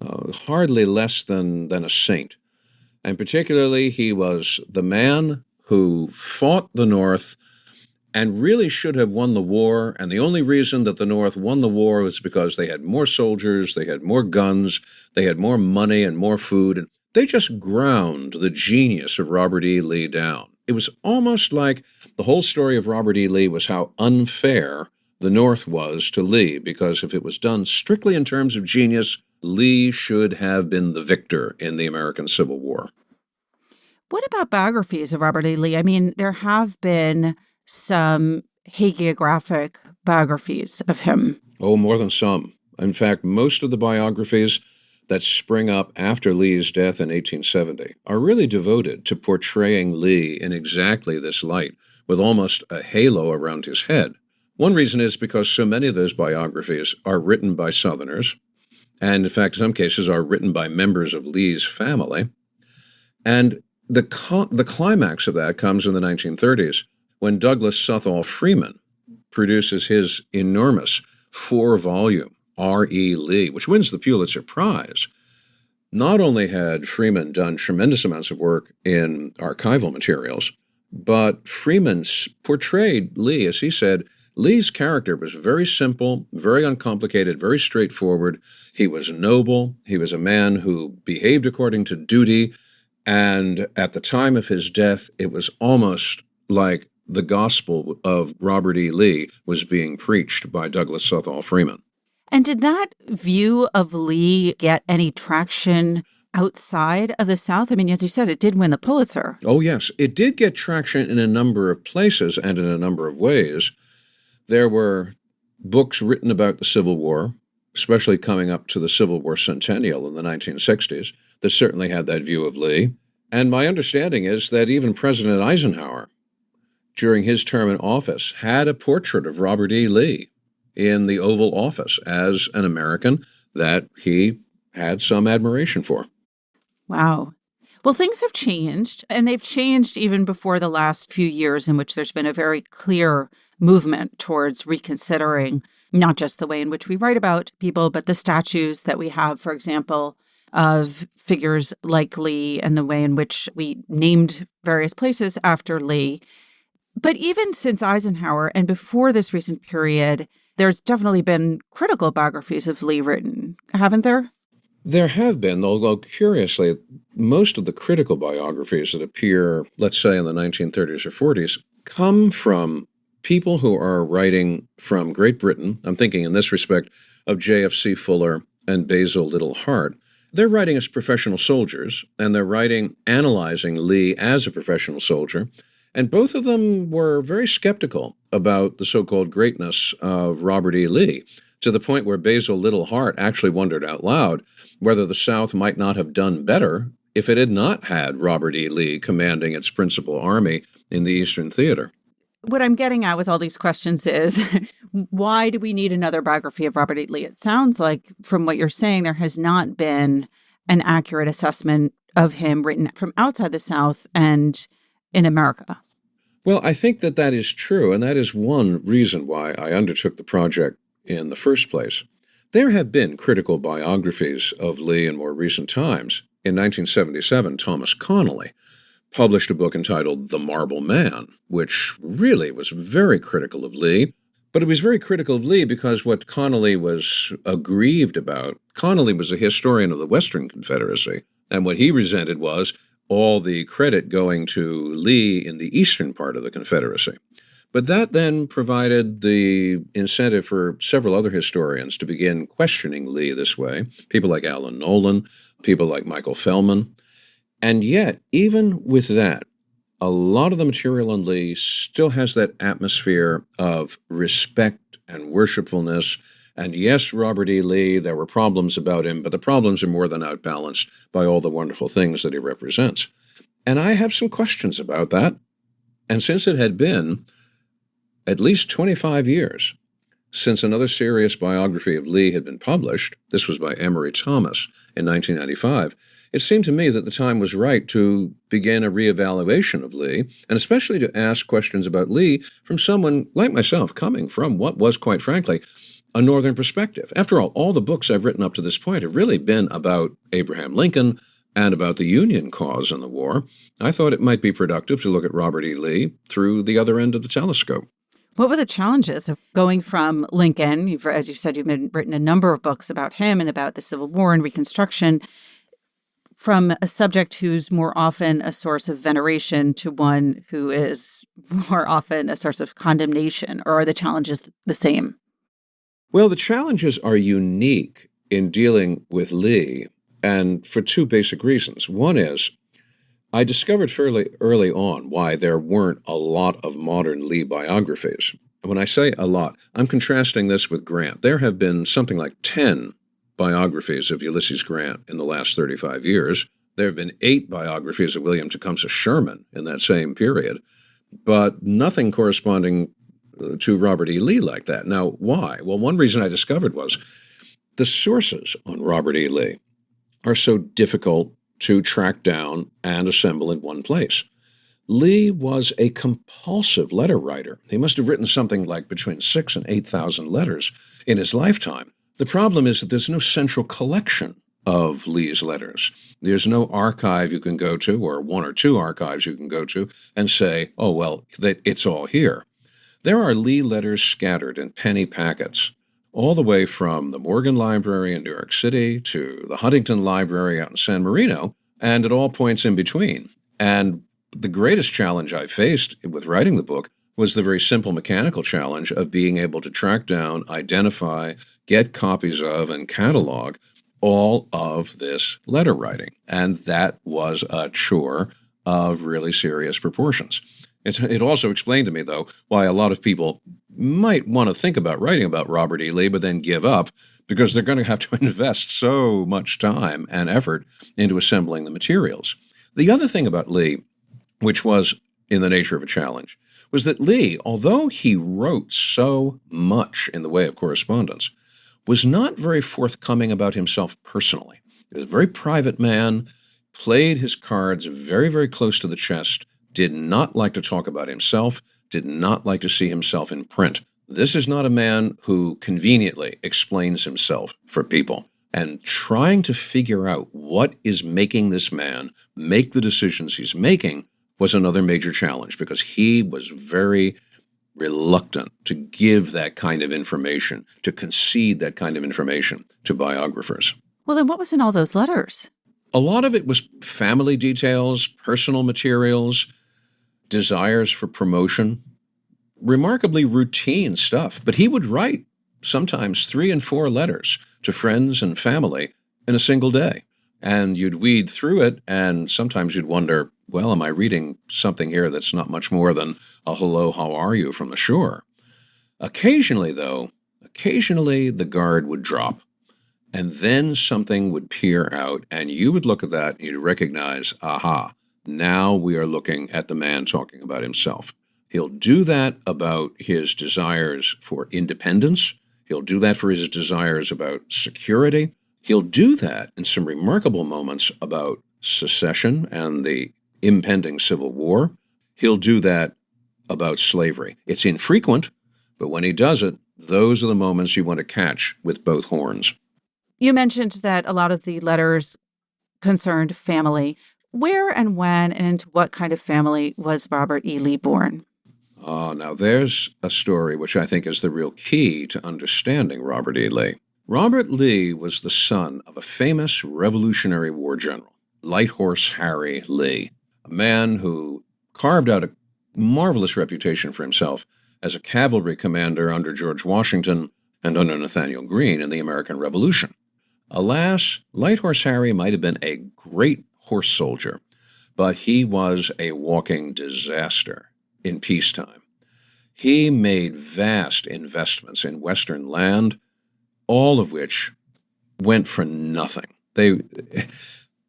hardly less than a saint. And particularly, he was the man who fought the North and really should have won the war. And the only reason that the North won the war was because they had more soldiers, they had more guns, they had more money and more food. And they just ground the genius of Robert E. Lee down. It was almost like the whole story of Robert E. Lee was how unfair the North was to Lee, because if it was done strictly in terms of genius, Lee should have been the victor in the American Civil War. What about biographies of Robert E. Lee? I mean, there have been some hagiographic biographies of him. Oh, more than some. In fact, most of the biographies that spring up after Lee's death in 1870 are really devoted to portraying Lee in exactly this light, with almost a halo around his head. One reason is because so many of those biographies are written by Southerners, and in fact, in some cases are written by members of Lee's family. And the climax of that comes in the 1930s when Douglas Southall Freeman produces his enormous 4-volume R.E. Lee, which wins the Pulitzer Prize. Not only had Freeman done tremendous amounts of work in archival materials, But Freeman portrayed Lee, as he said, Lee's character was very simple, very uncomplicated, very straightforward. He was noble. He was a man who behaved according to duty. And at the time of his death, it was almost like the gospel of Robert E. Lee was being preached by Douglas Southall Freeman. And did that view of Lee get any traction outside of the South? I mean, as you said, it did win the Pulitzer. Oh, yes. It did get traction in a number of places and in a number of ways. There were books written about the Civil War, especially coming up to the Civil War centennial in the 1960s, that certainly had that view of Lee. And my understanding is that even President Eisenhower, during his term in office, had a portrait of Robert E. Lee in the Oval Office as an American that he had some admiration for. Wow. Well, things have changed, and they've changed even before the last few years in which there's been a very clear movement towards reconsidering not just the way in which we write about people, but the statues that we have, for example, of figures like Lee and the way in which we named various places after Lee. But even since Eisenhower and before this recent period, there's definitely been critical biographies of Lee written, haven't there? There have been, although curiously, most of the critical biographies that appear, let's say, in the 1930s or 40s, come from people who are writing from Great Britain. I'm thinking in this respect of J.F.C. Fuller and Basil Liddell Hart. They're writing as professional soldiers, and they're writing analyzing Lee as a professional soldier. And both of them were very skeptical about the so-called greatness of Robert E. Lee, to the point where Basil Liddell Hart actually wondered out loud whether the South might not have done better if it had not had Robert E. Lee commanding its principal army in the Eastern Theater. What I'm getting at with all these questions is, why do we need another biography of Robert E. Lee? It sounds like, from what you're saying, there has not been an accurate assessment of him written from outside the South and in America. Well, I think that that is true, and that is one reason why I undertook the project in the first place. There have been critical biographies of Lee in more recent times. In 1977, Thomas Connolly published a book entitled The Marble Man, which really was very critical of Lee. But it was very critical of Lee because what Connolly was aggrieved about, Connolly was a historian of the Western Confederacy, and what he resented was all the credit going to Lee in the eastern part of the Confederacy. But that then provided the incentive for several other historians to begin questioning Lee this way, people like Alan Nolan, people like Michael Fellman. And yet, even with that, a lot of the material on Lee still has that atmosphere of respect and worshipfulness. And yes, Robert E. Lee, there were problems about him, but the problems are more than outbalanced by all the wonderful things that he represents. And I have some questions about that. And since it had been at least 25 years since another serious biography of Lee had been published, this was by Emory Thomas in 1995, it seemed to me that the time was right to begin a reevaluation of Lee, and especially to ask questions about Lee from someone like myself, coming from what was, quite frankly, a Northern perspective. After all the books I've written up to this point have really been about Abraham Lincoln and about the Union cause in the war. I thought it might be productive to look at Robert E. Lee through the other end of the telescope. What were the challenges of going from Lincoln? As you said, you've written a number of books about him and about the Civil War and Reconstruction, from a subject who's more often a source of veneration to one who is more often a source of condemnation, or are the challenges the same? Well, the challenges are unique in dealing with Lee, and for two basic reasons. One is, I discovered fairly early on why there weren't a lot of modern Lee biographies. When I say a lot, I'm contrasting this with Grant. There have been something like 10 biographies of Ulysses Grant in the last 35 years. There have been 8 biographies of William Tecumseh Sherman in that same period, but nothing corresponding to Robert E. Lee like that. Now, why? Well, one reason I discovered was the sources on Robert E. Lee are so difficult to track down and assemble in one place. Lee was a compulsive letter writer. He must have written something like between 6,000 and 8,000 letters in his lifetime. The problem is that there's no central collection of Lee's letters. There's no archive you can go to, or one or two archives you can go to, and say, oh, well, it's all here. There are Lee letters scattered in penny packets, all the way from the Morgan Library in New York City to the Huntington Library out in San Marino, and at all points in between. And the greatest challenge I faced with writing the book was the very simple mechanical challenge of being able to track down, identify, get copies of, and catalog all of this letter writing. And that was a chore of really serious proportions. It also explained to me, though, why a lot of people might want to think about writing about Robert E. Lee, but then give up because they're going to have to invest so much time and effort into assembling the materials. The other thing about Lee, which was in the nature of a challenge, was that Lee, although he wrote so much in the way of correspondence, was not very forthcoming about himself personally. He was a very private man, played his cards very, very close to the chest, did not like to talk about himself, did not like to see himself in print. This is not a man who conveniently explains himself for people. And trying to figure out what is making this man make the decisions he's making was another major challenge, because he was very reluctant to give that kind of information, to concede that kind of information to biographers. Well, then what was in all those letters? A lot of it was family details, personal materials, desires for promotion, remarkably routine stuff. But he would write sometimes 3 and 4 letters to friends and family in a single day. And you'd weed through it, and sometimes you'd wonder, well, am I reading something here that's not much more than a hello, how are you from the shore? Occasionally, though, the guard would drop, and then something would peer out, and you would look at that and you'd recognize, aha, now we are looking at the man talking about himself. He'll do that about his desires for independence. He'll do that for his desires about security. He'll do that in some remarkable moments about secession and the impending Civil War. He'll do that about slavery. It's infrequent, but when he does it, those are the moments you want to catch with both horns. You mentioned that a lot of the letters concerned family. Where and when and into what kind of family was Robert E. Lee born? Oh, now there's a story which I think is the real key to understanding Robert E. Lee. Robert Lee was the son of a famous Revolutionary War general, Light Horse Harry Lee, a man who carved out a marvelous reputation for himself as a cavalry commander under George Washington and under Nathaniel Greene in the American Revolution. Alas, Light Horse Harry might have been a great horse soldier, but he was a walking disaster in peacetime. He made vast investments in Western land, all of which went for nothing.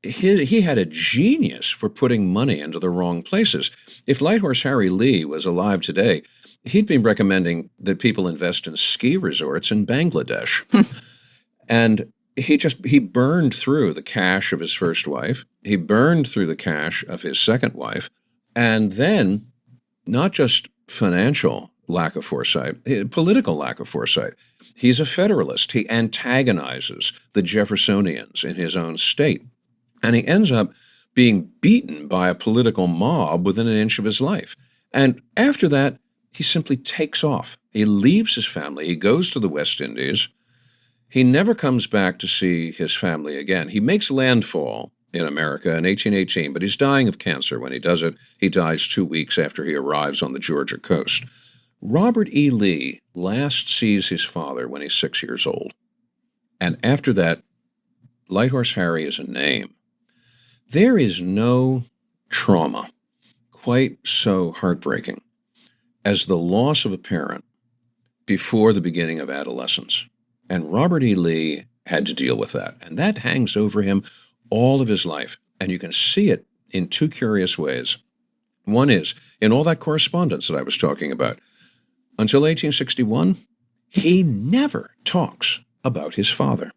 He had a genius for putting money into the wrong places. If Light Horse Harry Lee was alive today, he'd be recommending that people invest in ski resorts in Bangladesh. And he burned through the cash of his first wife. He burned through the cash of his second wife. And then, not just financial lack of foresight, political lack of foresight. He's a Federalist. He antagonizes the Jeffersonians in his own state. And he ends up being beaten by a political mob within an inch of his life. And after that, he simply takes off. He leaves his family. He goes to the West Indies. He never comes back to see his family again. He makes landfall in America in 1818, but he's dying of cancer when he does it. He dies 2 weeks after he arrives on the Georgia coast. Robert E. Lee last sees his father when he's 6 years old. And after that, Light Horse Harry is a name. There is no trauma quite so heartbreaking as the loss of a parent before the beginning of adolescence. And Robert E. Lee had to deal with that. And that hangs over him all of his life. And you can see it in 2 curious ways. One is, in all that correspondence that I was talking about, until 1861, he never talks about his father.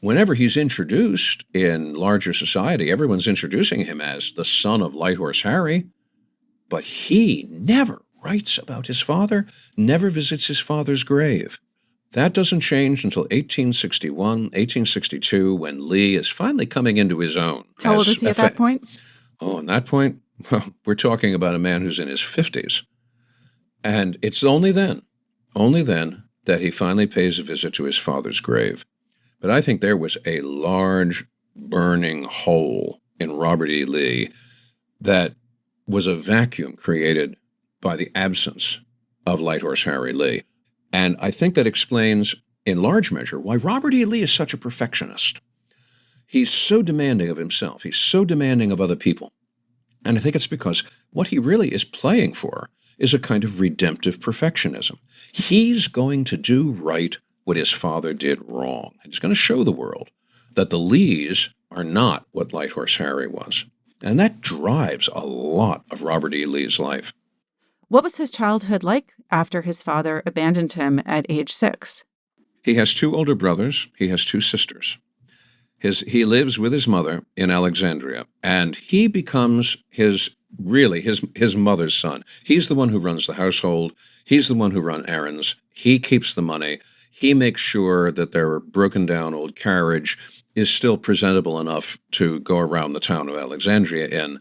Whenever he's introduced in larger society, everyone's introducing him as the son of Light Horse Harry, but he never writes about his father, never visits his father's grave. That doesn't change until 1861, 1862, when Lee is finally coming into his own. How old is he at that point? Oh, at that point, well, we're talking about a man who's in his 50s. And it's only then that he finally pays a visit to his father's grave. But I think there was a large burning hole in Robert E. Lee that was a vacuum created by the absence of Light Horse Harry Lee. And I think that explains, in large measure, why Robert E. Lee is such a perfectionist. He's so demanding of himself. He's so demanding of other people. And I think it's because what he really is playing for is a kind of redemptive perfectionism. He's going to do right what his father did wrong. And he's going to show the world that the Lees are not what Light Horse Harry was. And that drives a lot of Robert E. Lee's life. What was his childhood like after his father abandoned him at age 6? He has 2 older brothers. He has 2 sisters. He lives with his mother in Alexandria, and he becomes his mother's son. He's the one who runs the household. He's the one who runs errands. He keeps the money. He makes sure that their broken down old carriage is still presentable enough to go around the town of Alexandria in.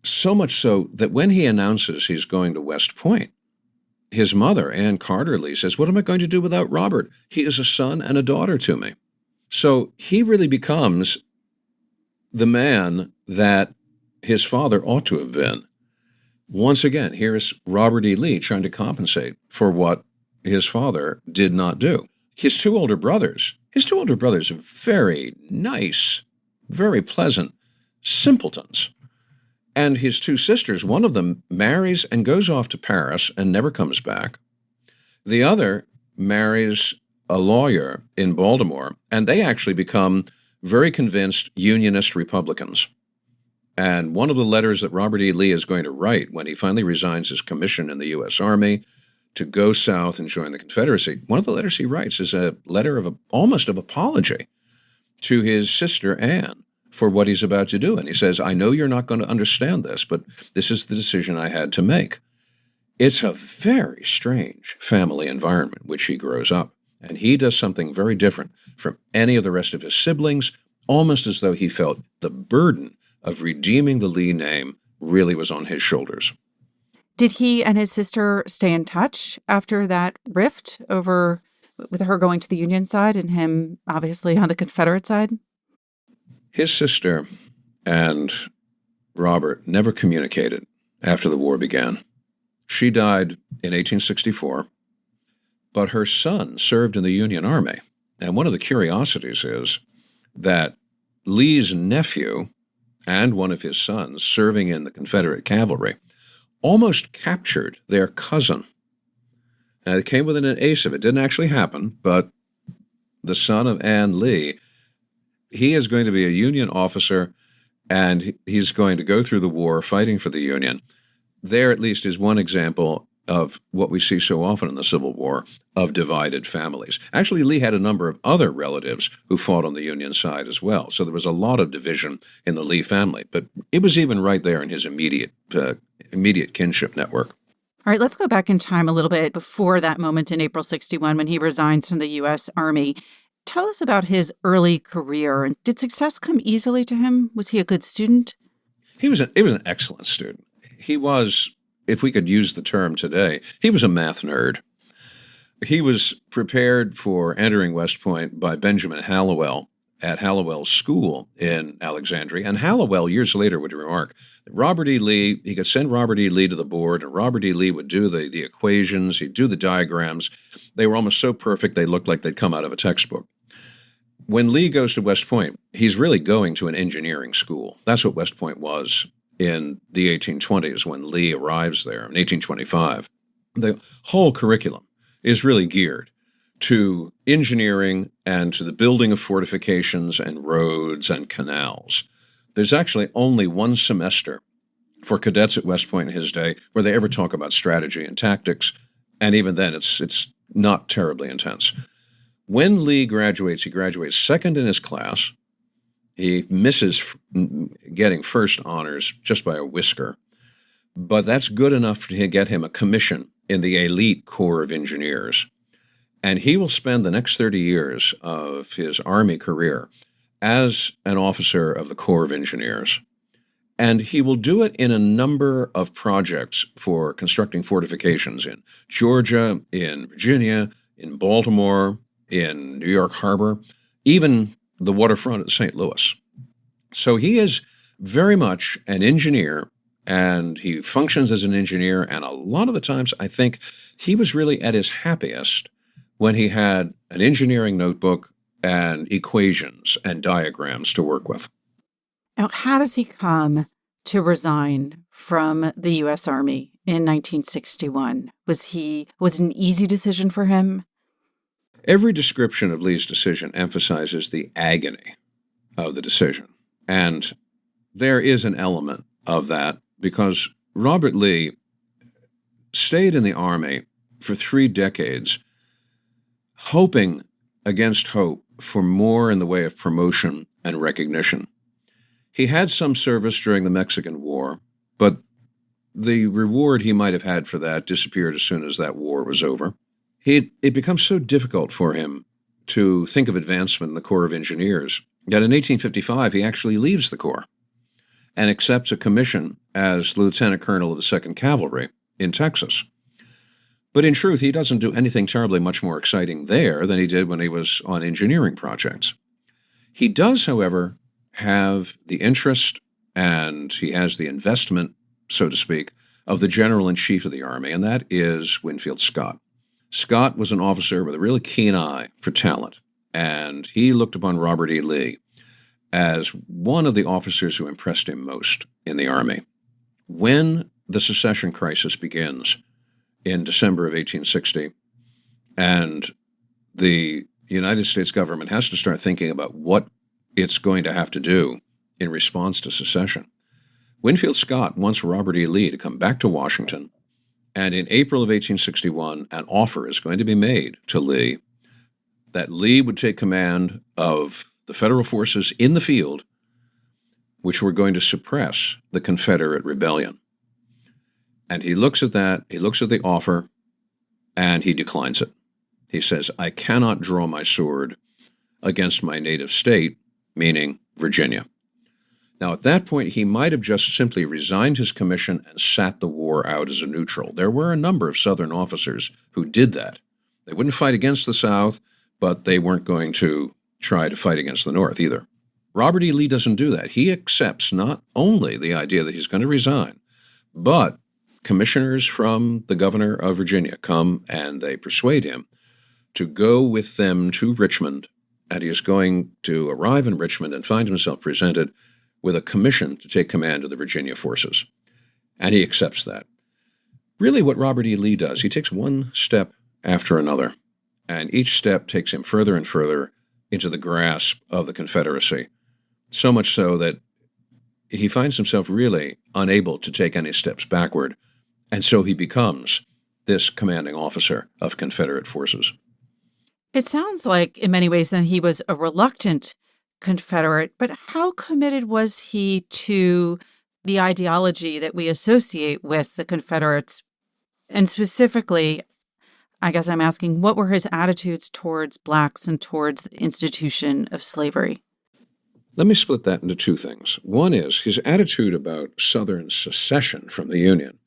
So much so that when he announces he's going to West Point, his mother, Ann Carter Lee, says, "What am I going to do without Robert? He is a son and a daughter to me." So he really becomes the man that his father ought to have been. Once again, here is Robert E. Lee trying to compensate for what his father did not do. His two older brothers are very nice, very pleasant simpletons. And his 2 sisters, one of them marries and goes off to Paris and never comes back. The other marries a lawyer in Baltimore, and they actually become very convinced Unionist Republicans. And one of the letters that Robert E. Lee is going to write when he finally resigns his commission in the U.S. Army to go south and join the Confederacy, one of the letters he writes is a letter of almost of apology to his sister Anne for what he's about to do. And he says, "I know you're not going to understand this, but this is the decision I had to make." It's a very strange family environment which he grows up. And he does something very different from any of the rest of his siblings, almost as though he felt the burden of redeeming the Lee name really was on his shoulders. Did he and his sister stay in touch after that rift over with her going to the Union side and him obviously on the Confederate side? His sister and Robert never communicated after the war began. She died in 1864, but her son served in the Union Army. And one of the curiosities is that Lee's nephew and one of his sons serving in the Confederate cavalry almost captured their cousin. And it came within an ace of it. It didn't actually happen, but the son of Ann Lee, he is going to be a Union officer, and he's going to go through the war fighting for the Union. There, at least, is one example of what we see so often in the Civil War, of divided families. Actually, Lee had a number of other relatives who fought on the Union side as well, so there was a lot of division in the Lee family, but it was even right there in his immediate kinship network. All right, let's go back in time a little bit before that moment in April 61 when he resigns from the U.S. Army. Tell us about his early career. Did success come easily to him? Was he a good student? He was an excellent student. He was, if we could use the term today, he was a math nerd. He was prepared for entering West Point by Benjamin Hallowell at Hallowell's school in Alexandria. And Hallowell, years later, would remark that Robert E. Lee, he could send Robert E. Lee to the board, and Robert E. Lee would do the equations, he'd do the diagrams. They were almost so perfect they looked like they'd come out of a textbook. When Lee goes to West Point, he's really going to an engineering school. That's what West Point was in the 1820s when Lee arrives there in 1825. The whole curriculum is really geared to engineering and to the building of fortifications and roads and canals. There's actually only one semester for cadets at West Point in his day where they ever talk about strategy and tactics, and even then it's not terribly intense. When Lee graduates, he graduates second in his class. He misses getting first honors just by a whisker, but that's good enough to get him a commission in the elite Corps of Engineers. And he will spend the next 30 years of his Army career as an officer of the Corps of Engineers. And he will do it in a number of projects for constructing fortifications in Georgia, in Virginia, in Baltimore, in New York Harbor, even the waterfront at St. Louis. So he is very much an engineer, and he functions as an engineer. And a lot of the times, I think he was really at his happiest when he had an engineering notebook and equations and diagrams to work with. Now, how does he come to resign from the U.S. Army in 1961? Was it an easy decision for him? Every description of Lee's decision emphasizes the agony of the decision. And there is an element of that because Robert Lee stayed in the Army for 3 decades, hoping against hope for more in the way of promotion and recognition. He had some service during the Mexican War, but the reward he might have had for that disappeared as soon as that war was over. It becomes so difficult for him to think of advancement in the Corps of Engineers that in 1855 he actually leaves the Corps and accepts a commission as Lieutenant Colonel of the 2nd Cavalry in Texas. But in truth, he doesn't do anything terribly much more exciting there than he did when he was on engineering projects. He does, however, have the interest and he has the investment, so to speak, of the General-in-Chief of the Army, and that is Winfield Scott. Scott was an officer with a really keen eye for talent, and he looked upon Robert E. Lee as one of the officers who impressed him most in the Army. When the secession crisis begins in December of 1860, and the United States government has to start thinking about what it's going to have to do in response to secession, Winfield Scott wants Robert E. Lee to come back to Washington, and in April of 1861, an offer is going to be made to Lee that Lee would take command of the Federal forces in the field, which were going to suppress the Confederate rebellion. And he looks at that, he looks at the offer, and he declines it. He says, I cannot draw my sword against my native state, meaning Virginia. Now, at that point, he might have just simply resigned his commission and sat the war out as a neutral. There were a number of Southern officers who did that. They wouldn't fight against the South, but they weren't going to try to fight against the North either. Robert E. Lee doesn't do that. He accepts not only the idea that he's going to resign, but commissioners from the governor of Virginia come and they persuade him to go with them to Richmond, and he is going to arrive in Richmond and find himself presented with a commission to take command of the Virginia forces. And he accepts that. Really what Robert E. Lee does, he takes one step after another, and each step takes him further and further into the grasp of the Confederacy, so much so that he finds himself really unable to take any steps backward, and so he becomes this commanding officer of Confederate forces. It sounds like, in many ways, then he was a reluctant Confederate, but how committed was he to the ideology that we associate with the Confederates? And specifically, I guess I'm asking, what were his attitudes towards blacks and towards the institution of slavery? Let me split that into 2 things. One is his attitude about Southern secession from the Union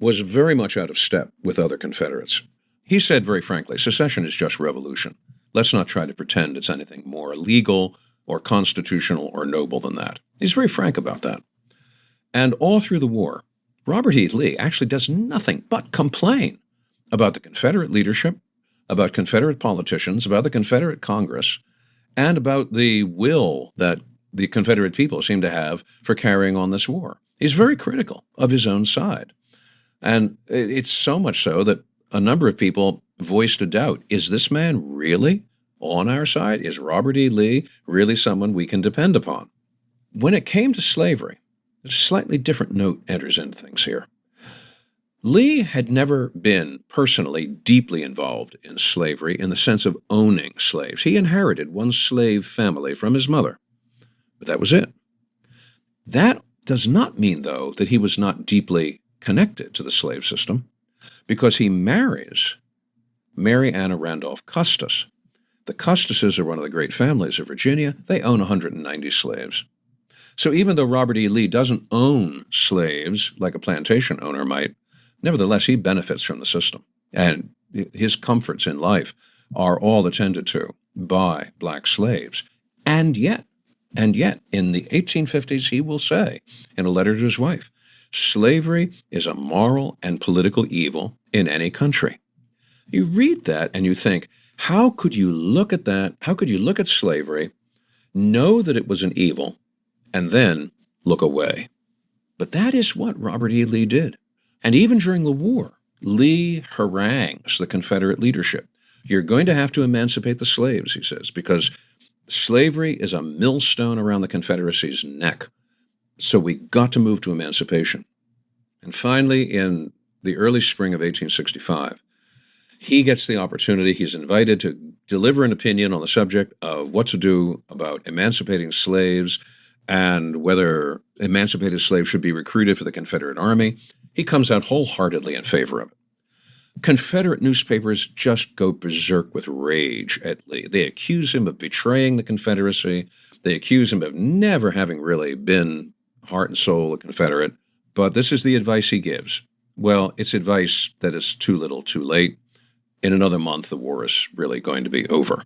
was very much out of step with other Confederates. He said very frankly, secession is just revolution. Let's not try to pretend it's anything more legal or constitutional or noble than that. He's very frank about that. And all through the war, Robert E. Lee actually does nothing but complain about the Confederate leadership, about Confederate politicians, about the Confederate Congress, and about the will that the Confederate people seem to have for carrying on this war. He's very critical of his own side. And it's so much so that a number of people voiced a doubt. Is this man really on our side? Is Robert E. Lee really someone we can depend upon? When it came to slavery, a slightly different note enters into things here. Lee had never been personally deeply involved in slavery in the sense of owning slaves. He inherited one slave family from his mother, but that was it. That does not mean, though, that he was not deeply connected to the slave system, because he marries Mary Anna Randolph Custis. The Custises are one of the great families of Virginia. They own 190 slaves. So even though Robert E. Lee doesn't own slaves like a plantation owner might, nevertheless, he benefits from the system. And his comforts in life are all attended to by black slaves. And yet, in the 1850s, he will say in a letter to his wife, slavery is a moral and political evil in any country. You read that and you think, how could you look at that? How could you look at slavery, know that it was an evil, and then look away? But that is what Robert E. Lee did. And even during the war, Lee harangues the Confederate leadership. You're going to have to emancipate the slaves, he says, because slavery is a millstone around the Confederacy's neck. So we got to move to emancipation. And finally, in the early spring of 1865, he gets the opportunity, he's invited to deliver an opinion on the subject of what to do about emancipating slaves and whether emancipated slaves should be recruited for the Confederate Army. He comes out wholeheartedly in favor of it. Confederate newspapers just go berserk with rage at Lee. They accuse him of betraying the Confederacy. They accuse him of never having really been heart and soul a Confederate. But this is the advice he gives. Well, it's advice that is too little, too late. In another month, the war is really going to be over.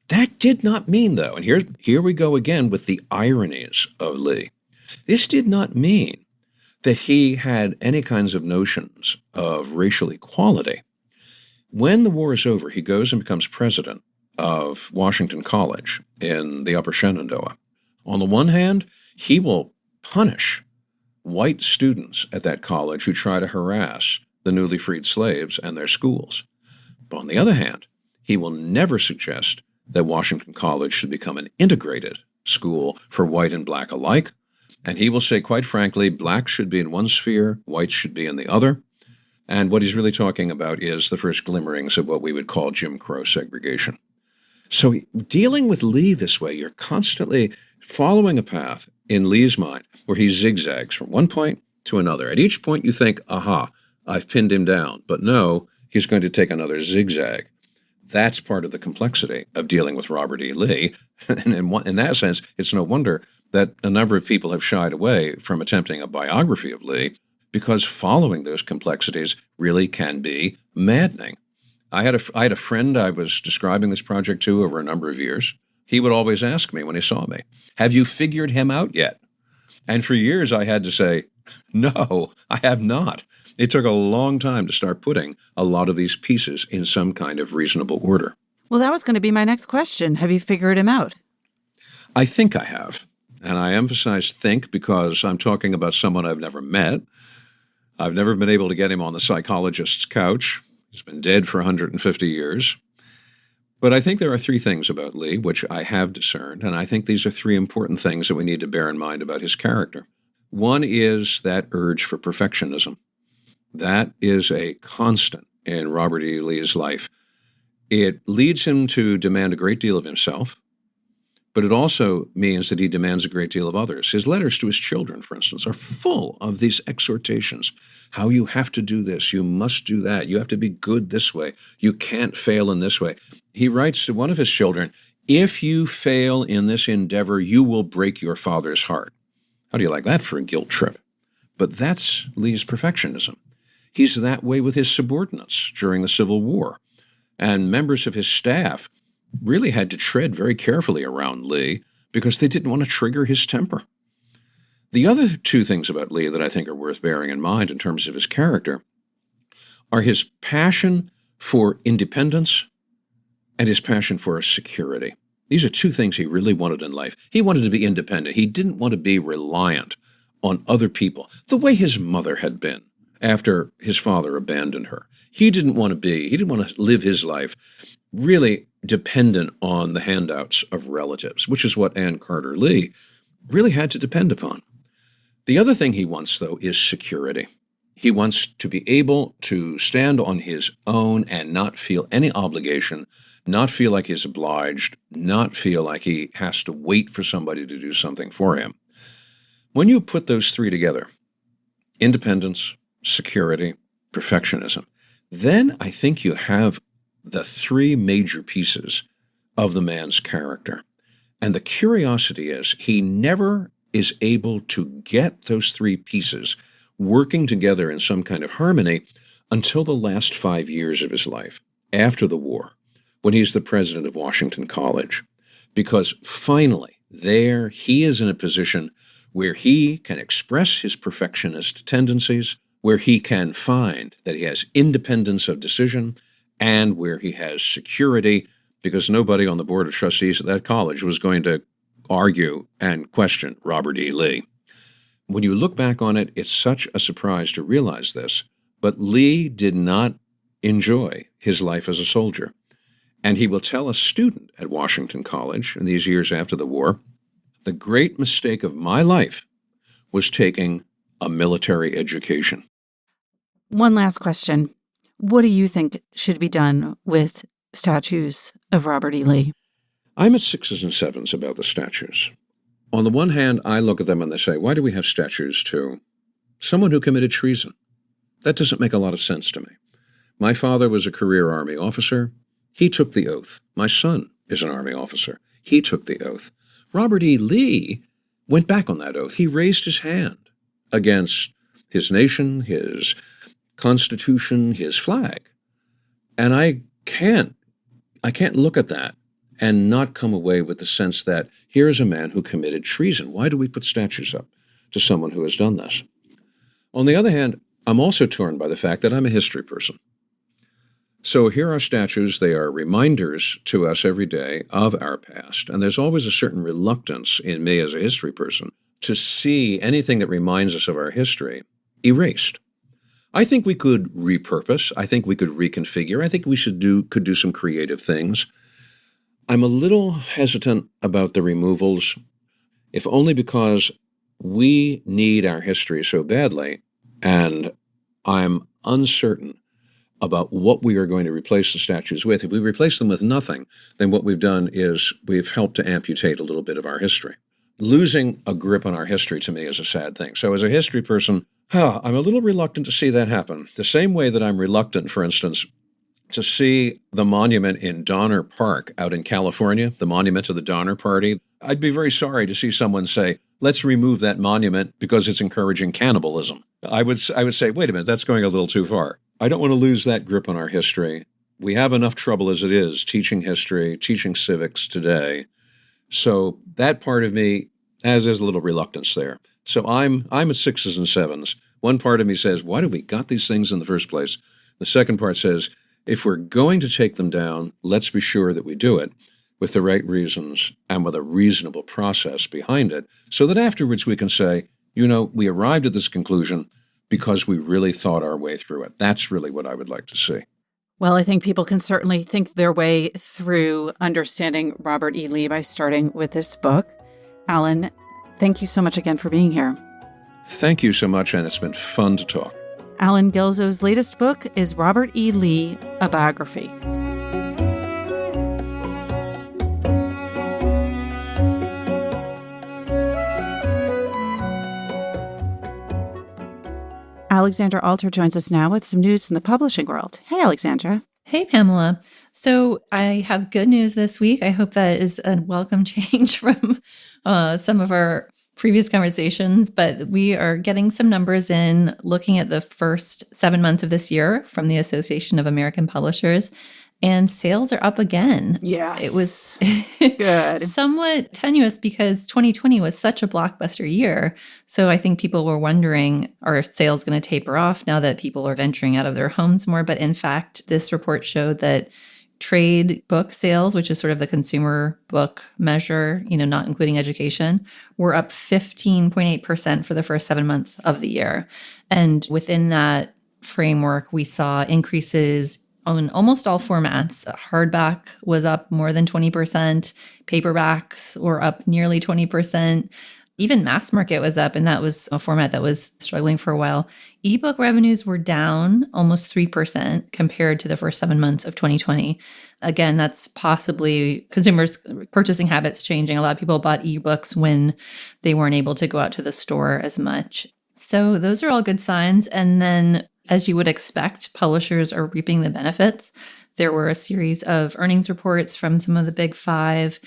That did not mean, though, and here we go again with the ironies of Lee. This did not mean that he had any kinds of notions of racial equality. When the war is over, he goes and becomes president of Washington College in the Upper Shenandoah. On the one hand, he will punish white students at that college who try to harass the newly freed slaves and their schools. But on the other hand, he will never suggest that Washington College should become an integrated school for white and black alike. And he will say, quite frankly, blacks should be in one sphere, whites should be in the other. And what he's really talking about is the first glimmerings of what we would call Jim Crow segregation. So dealing with Lee this way, you're constantly following a path in Lee's mind where he zigzags from one point to another. At each point you think, aha, I've pinned him down. But no, he's going to take another zigzag. That's part of the complexity of dealing with Robert E. Lee. And in that sense, it's no wonder that a number of people have shied away from attempting a biography of Lee, because following those complexities really can be maddening. I had a friend I was describing this project to over a number of years. He would always ask me when he saw me, have you figured him out yet? And for years I had to say, no, I have not. It took a long time to start putting a lot of these pieces in some kind of reasonable order. Well, that was going to be my next question. Have you figured him out? I think I have. And I emphasize think because I'm talking about someone I've never met. I've never been able to get him on the psychologist's couch. He's been dead for 150 years. But I think there are three things about Lee which I have discerned, and I think these are three important things that we need to bear in mind about his character. One is that urge for perfectionism. That is a constant in Robert E. Lee's life. It leads him to demand a great deal of himself, but it also means that he demands a great deal of others. His letters to his children, for instance, are full of these exhortations. How you have to do this, you must do that, you have to be good this way, you can't fail in this way. He writes to one of his children, if you fail in this endeavor, you will break your father's heart. How do you like that for a guilt trip? But that's Lee's perfectionism. He's that way with his subordinates during the Civil War. And members of his staff really had to tread very carefully around Lee because they didn't want to trigger his temper. The other two things about Lee that I think are worth bearing in mind in terms of his character are his passion for independence and his passion for security. These are two things he really wanted in life. He wanted to be independent. He didn't want to be reliant on other people, the way his mother had been after his father abandoned her. He didn't want to live his life really dependent on the handouts of relatives, which is what Ann Carter Lee really had to depend upon. The other thing he wants, though, is security. He wants to be able to stand on his own and not feel any obligation, not feel like he's obliged, not feel like he has to wait for somebody to do something for him. When you put those three together, independence, security, perfectionism, then I think you have the three major pieces of the man's character. And the curiosity is he never is able to get those three pieces working together in some kind of harmony until the last 5 years of his life, after the war, when he's the president of Washington College. Because finally, there he is in a position where he can express his perfectionist tendencies, where he can find that he has independence of decision, and where he has security, because nobody on the board of trustees at that college was going to argue and question Robert E. Lee. When you look back on it, it's such a surprise to realize this, but Lee did not enjoy his life as a soldier. And he will tell a student at Washington College in these years after the war, the great mistake of my life was taking a military education. One last question. What do you think should be done with statues of Robert E. Lee? I'm at 6s and 7s about the statues. On the one hand, I look at them and they say, why do we have statues to someone who committed treason? That doesn't make a lot of sense to me. My father was a career Army officer. He took the oath. My son is an Army officer. He took the oath. Robert E. Lee went back on that oath. He raised his hand against his nation, his Constitution, his flag. And I can't look at that and not come away with the sense that here is a man who committed treason. Why do we put statues up to someone who has done this? On the other hand, I'm also torn by the fact that I'm a history person. So here are statues. They are reminders to us every day of our past. And there's always a certain reluctance in me as a history person to see anything that reminds us of our history erased. I think we could repurpose. I think we could reconfigure. I think we could do some creative things. I'm a little hesitant about the removals, if only because we need our history so badly, and I'm uncertain about what we are going to replace the statues with. If we replace them with nothing, then what we've done is we've helped to amputate a little bit of our history. Losing a grip on our history to me is a sad thing. So as a history person, I'm a little reluctant to see that happen. The same way that I'm reluctant, for instance, to see the monument in Donner Park out in California, the monument to the Donner Party. I'd be very sorry to see someone say, let's remove that monument because it's encouraging cannibalism. I would say, wait a minute, that's going a little too far. I don't want to lose that grip on our history. We have enough trouble as it is teaching history, teaching civics today. So that part of me has a little reluctance there. So I'm at 6s and 7s. One part of me says, why do we got these things in the first place? The second part says, if we're going to take them down, let's be sure that we do it with the right reasons and with a reasonable process behind it, so that afterwards we can say, we arrived at this conclusion because we really thought our way through it. That's really what I would like to see. Well, I think people can certainly think their way through understanding Robert E. Lee by starting with this book. Alan, thank you so much again for being here. Thank you so much, and it's been fun to talk. Alan Guelzo's latest book is Robert E. Lee, A Biography. Alexandra Alter joins us now with some news in the publishing world. Hey, Alexandra. Hey, Pamela. So I have good news this week. I hope that is a welcome change from some of our previous conversations, but we are getting some numbers in looking at the first 7 months of this year from the Association of American Publishers, and sales are up again. Yes. It was good. Somewhat tenuous because 2020 was such a blockbuster year. So I think people were wondering, are sales going to taper off now that people are venturing out of their homes more? But in fact, this report showed that trade book sales, which is sort of the consumer book measure, not including education, were up 15.8% for the first 7 months of the year. And within that framework, we saw increases on almost all formats. Hardback was up more than 20%. Paperbacks were up nearly 20%. Even mass market was up, and that was a format that was struggling for a while. Ebook revenues were down almost 3% compared to the first 7 months of 2020. Again, that's possibly consumers' purchasing habits changing. A lot of people bought ebooks when they weren't able to go out to the store as much. So those are all good signs. And then, as you would expect, publishers are reaping the benefits. There were a series of earnings reports from some of the big five,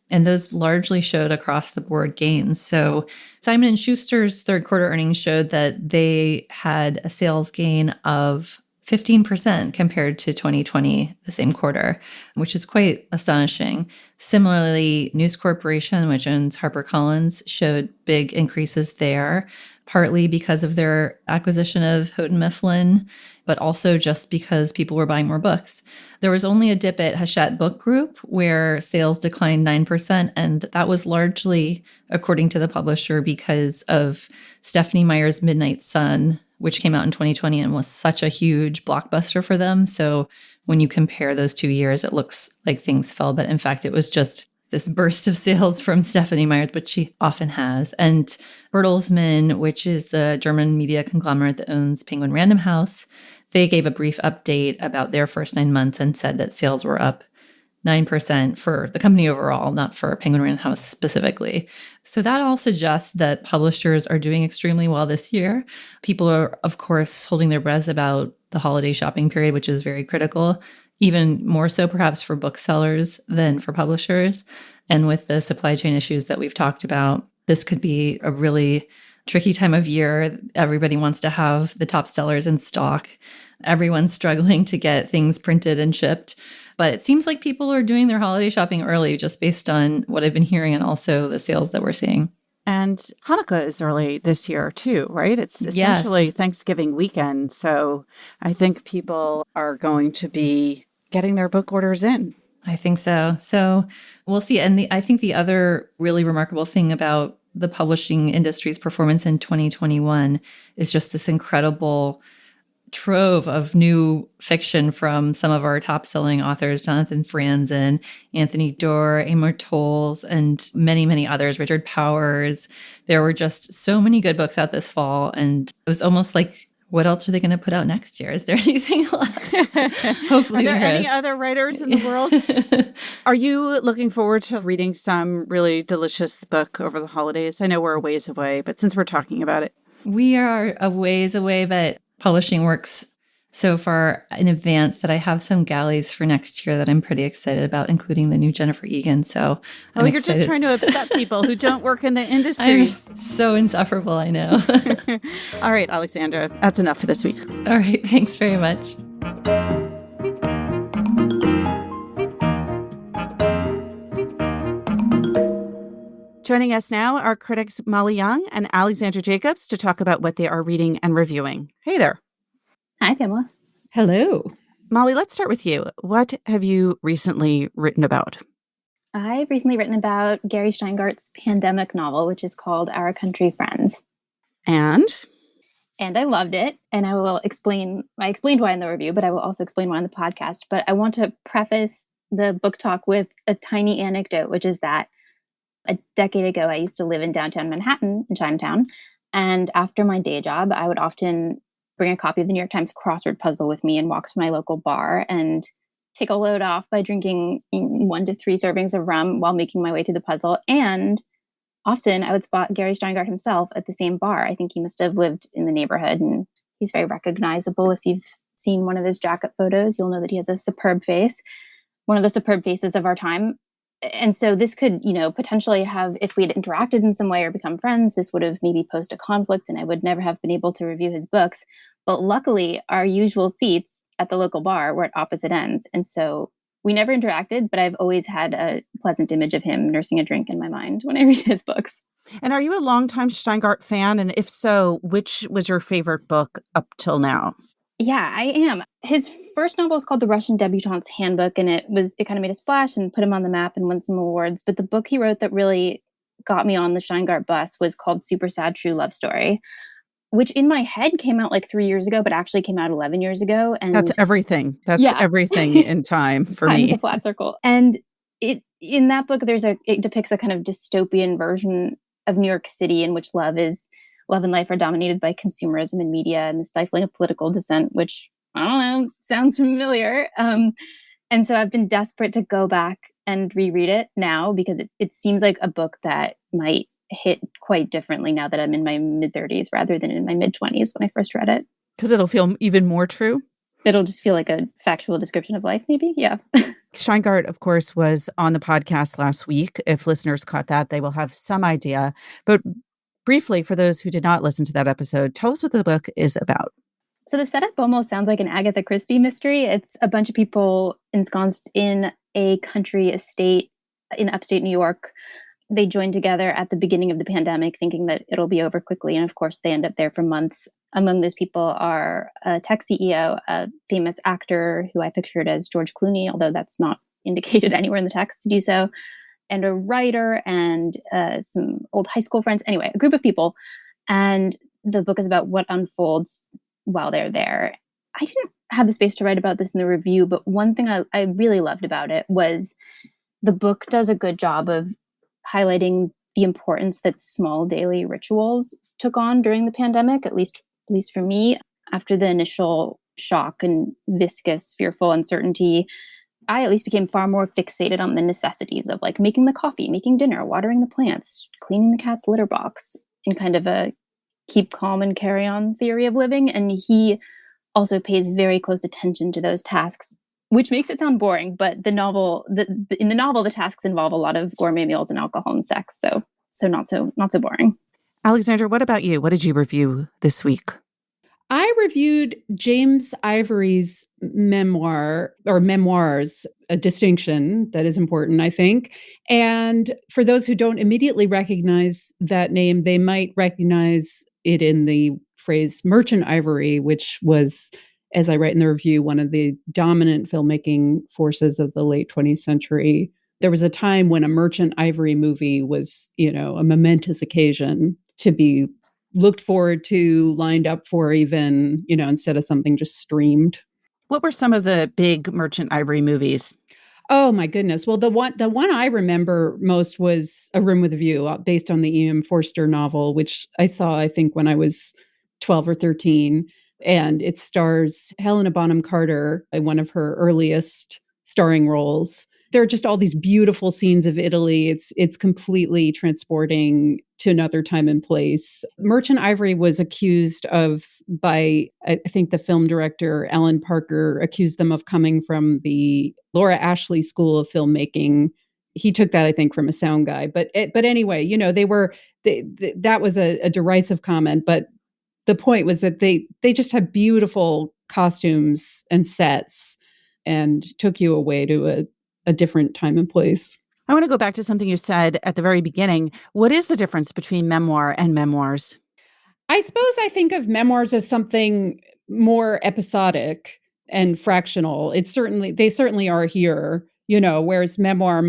and those largely showed across the board gains. So Simon & Schuster's third quarter earnings showed that they had a sales gain of 15% compared to 2020, the same quarter, which is quite astonishing. Similarly, News Corporation, which owns HarperCollins, showed big increases there, partly because of their acquisition of Houghton Mifflin, but also just because people were buying more books. There was only a dip at Hachette Book Group, where sales declined 9%, and that was largely, according to the publisher, because of Stephenie Meyer's Midnight Sun, which came out in 2020 and was such a huge blockbuster for them. So when you compare those 2 years, it looks like things fell. But in fact, it was just this burst of sales from Stephenie Meyer, which she often has. And Bertelsmann, which is the German media conglomerate that owns Penguin Random House, they gave a brief update about their first 9 months and said that sales were up 9% for the company overall, not for Penguin Random House specifically. So that all suggests that publishers are doing extremely well this year. People are, of course, holding their breath about the holiday shopping period, which is very critical, even more so perhaps for booksellers than for publishers. And with the supply chain issues that we've talked about, this could be a really tricky time of year. Everybody wants to have the top sellers in stock. Everyone's struggling to get things printed and shipped. But it seems like people are doing their holiday shopping early, just based on what I've been hearing and also the sales that we're seeing. And Hanukkah is early this year too, right? It's essentially Thanksgiving weekend. So I think people are going to be getting their book orders in. I think so. So we'll see. And I think the other really remarkable thing about the publishing industry's performance in 2021 is just this incredible trove of new fiction from some of our top-selling authors, Jonathan Franzen, Anthony Doerr, Amor Towles, and many, many others, Richard Powers. There were just so many good books out this fall, and it was almost like, what else are they going to put out next year? Is there anything left? Hopefully Are there any is. other writers in the world? Are you looking forward to reading some really delicious book over the holidays? I know we're a ways away, but since we're talking about it. We are a ways away, but publishing works so far in advance that I have some galleys for next year that I'm pretty excited about, including the new Jennifer Egan. So I'm you're just trying to upset people who don't work in the industry. I'm so insufferable, I know. All right, Alexandra, that's enough for this week. All right, thanks very much. Joining us now are critics Molly Young and Alexandra Jacobs to talk about what they are reading and reviewing. Hey there. Hi, Pamela. Hello. Molly, let's start with you. What have you recently written about? I've recently written about Gary Steingart's pandemic novel, which is called Our Country Friends. And I loved it. And I explained why in the review, but I will also explain why on the podcast. But I want to preface the book talk with a tiny anecdote, which is that a decade ago, I used to live in downtown Manhattan, in Chinatown. And after my day job, I would often bring a copy of the New York Times crossword puzzle with me and walk to my local bar and take a load off by drinking 1 to 3 servings of rum while making my way through the puzzle. And often I would spot Gary Steingart himself at the same bar. I think he must have lived in the neighborhood, and he's very recognizable. If you've seen one of his jacket photos, you'll know that he has a superb face, one of the superb faces of our time. And so this could, potentially have, if we had interacted in some way or become friends, this would have maybe posed a conflict and I would never have been able to review his books. But luckily, our usual seats at the local bar were at opposite ends. And so we never interacted, but I've always had a pleasant image of him nursing a drink in my mind when I read his books. And are you a longtime Steingart fan? And if so, which was your favorite book up till now? Yeah, I am. His first novel is called The Russian Debutante's Handbook, and it kind of made a splash and put him on the map and won some awards. But the book he wrote that really got me on the Steingart bus was called Super Sad True Love Story, which in my head came out like 3 years ago, but actually came out 11 years ago. And that's everything. That's everything in time for me. Time's a flat circle. And in that book, it depicts a kind of dystopian version of New York City in which love and life are dominated by consumerism and media and the stifling of political dissent, which, I don't know, sounds familiar. And so I've been desperate to go back and reread it now because it seems like a book that might hit quite differently now that I'm in my mid-30s rather than in my mid-20s when I first read it. Because it'll feel even more true? It'll just feel like a factual description of life, maybe. Yeah. Steingart, of course, was on the podcast last week. If listeners caught that, they will have some idea. But briefly, for those who did not listen to that episode, tell us what the book is about. So the setup almost sounds like an Agatha Christie mystery. It's a bunch of people ensconced in a country estate in upstate New York. They joined together at the beginning of the pandemic, thinking that it'll be over quickly. And of course, they end up there for months. Among those people are a tech CEO, a famous actor who I pictured as George Clooney, although that's not indicated anywhere in the text to do so, and a writer and some old high school friends. Anyway, a group of people. And the book is about what unfolds while they're there. I didn't have the space to write about this in the review, but one thing I really loved about it was the book does a good job of highlighting the importance that small daily rituals took on during the pandemic, at least for me. After the initial shock and viscous, fearful uncertainty, I at least became far more fixated on the necessities of like making the coffee, making dinner, watering the plants, cleaning the cat's litter box, in kind of a keep calm and carry on theory of living. And he also pays very close attention to those tasks, which makes it sound boring. But in the novel, the tasks involve a lot of gourmet meals and alcohol and sex. So not so boring. Alexandra, what about you? What did you review this week? I reviewed James Ivory's memoir or memoirs, a distinction that is important, I think. And for those who don't immediately recognize that name, they might recognize it in the phrase merchant ivory, which was, as I write in the review, one of the dominant filmmaking forces of the late 20th century. There was a time when a merchant ivory movie was, a momentous occasion to be looked forward to, lined up for even, instead of something just streamed. What were some of the big merchant ivory movies? Oh my goodness. Well, the one I remember most was A Room with a View, based on the E.M. Forster novel, which I saw, I think, when I was 12 or 13. And it stars Helena Bonham Carter in one of her earliest starring roles. There are just all these beautiful scenes of Italy. It's completely transporting to another time and place. Merchant Ivory was accused of, by, I think the film director, Alan Parker, accused them of coming from the Laura Ashley School of Filmmaking. He took that, I think, from a sound guy. But anyway, that was a derisive comment. But the point was that they just had beautiful costumes and sets and took you away to a different time and place. I want to go back to something you said at the very beginning. What is the difference between memoir and memoirs? I suppose I think of memoirs as something more episodic and fractional. They certainly are here, whereas memoir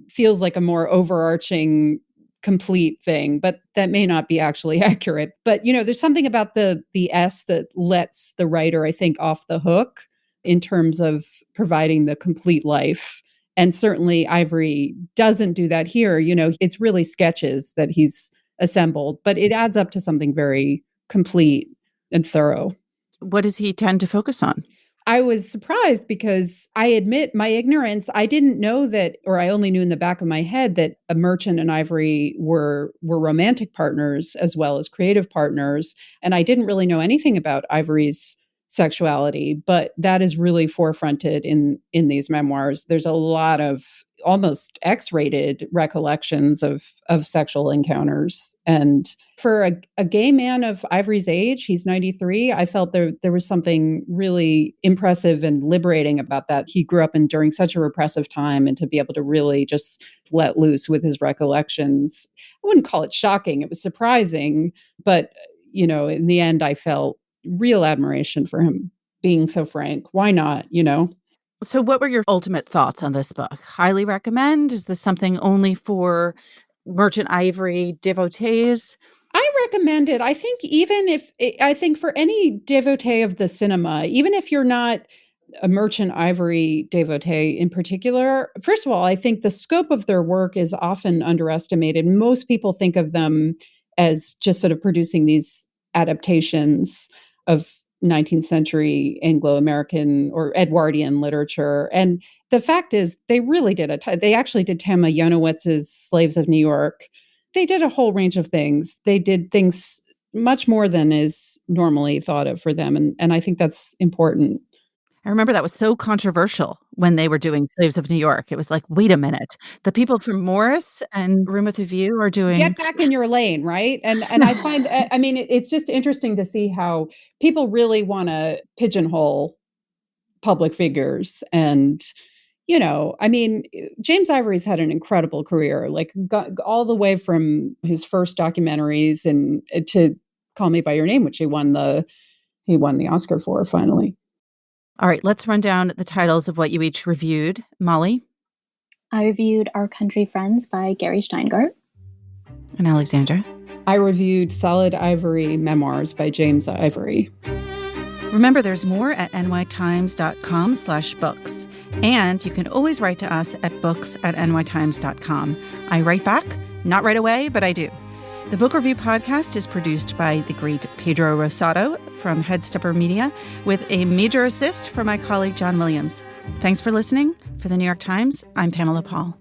feels like a more overarching, complete thing, but that may not be actually accurate. But, there's something about the S that lets the writer, I think, off the hook in terms of providing the complete life. And certainly Ivory doesn't do that here. It's really sketches that he's assembled, but it adds up to something very complete and thorough. What does he tend to focus on? I was surprised because I admit my ignorance. I didn't know that, or I only knew in the back of my head that a Merchant and Ivory were romantic partners as well as creative partners. And I didn't really know anything about Ivory's sexuality, but that is really forefronted in these memoirs. There's a lot of almost X-rated recollections of sexual encounters. And for a gay man of Ivory's age, he's 93, I felt there was something really impressive and liberating about that. He grew up during such a repressive time, and to be able to really just let loose with his recollections, I wouldn't call it shocking. It was surprising, but in the end, I felt real admiration for him being so frank. Why not, So what were your ultimate thoughts on this book? Highly recommend? Is this something only for Merchant Ivory devotees? I recommend it. I think for any devotee of the cinema, even if you're not a Merchant Ivory devotee in particular, first of all, I think the scope of their work is often underestimated. Most people think of them as just sort of producing these adaptations of 19th century Anglo-American or Edwardian literature. And the fact is, they really did they actually did Tama Yonowitz's Slaves of New York. They did a whole range of things. They did things much more than is normally thought of for them. And I think that's important. I remember that was so controversial when they were doing Slaves of New York. It was like, wait a minute, the people from Morris and Room with a View are doing. Get back in your lane, right? And I find, I mean, it's just interesting to see how people really want to pigeonhole public figures. And, you know, I mean, James Ivory's had an incredible career, like all the way from his first documentaries and to Call Me by Your Name, which he won the Oscar for finally. All right, let's run down the titles of what you each reviewed. Molly? I reviewed Our Country Friends by Gary Steingart. And Alexandra? I reviewed Solid Ivory Memoirs by James Ivory. Remember, there's more at nytimes.com/books. And you can always write to us at books@nytimes.com. I write back, not right away, but I do. The Book Review Podcast is produced by the great Pedro Rosado from Headstepper Media, with a major assist from my colleague John Williams. Thanks for listening. For the New York Times, I'm Pamela Paul.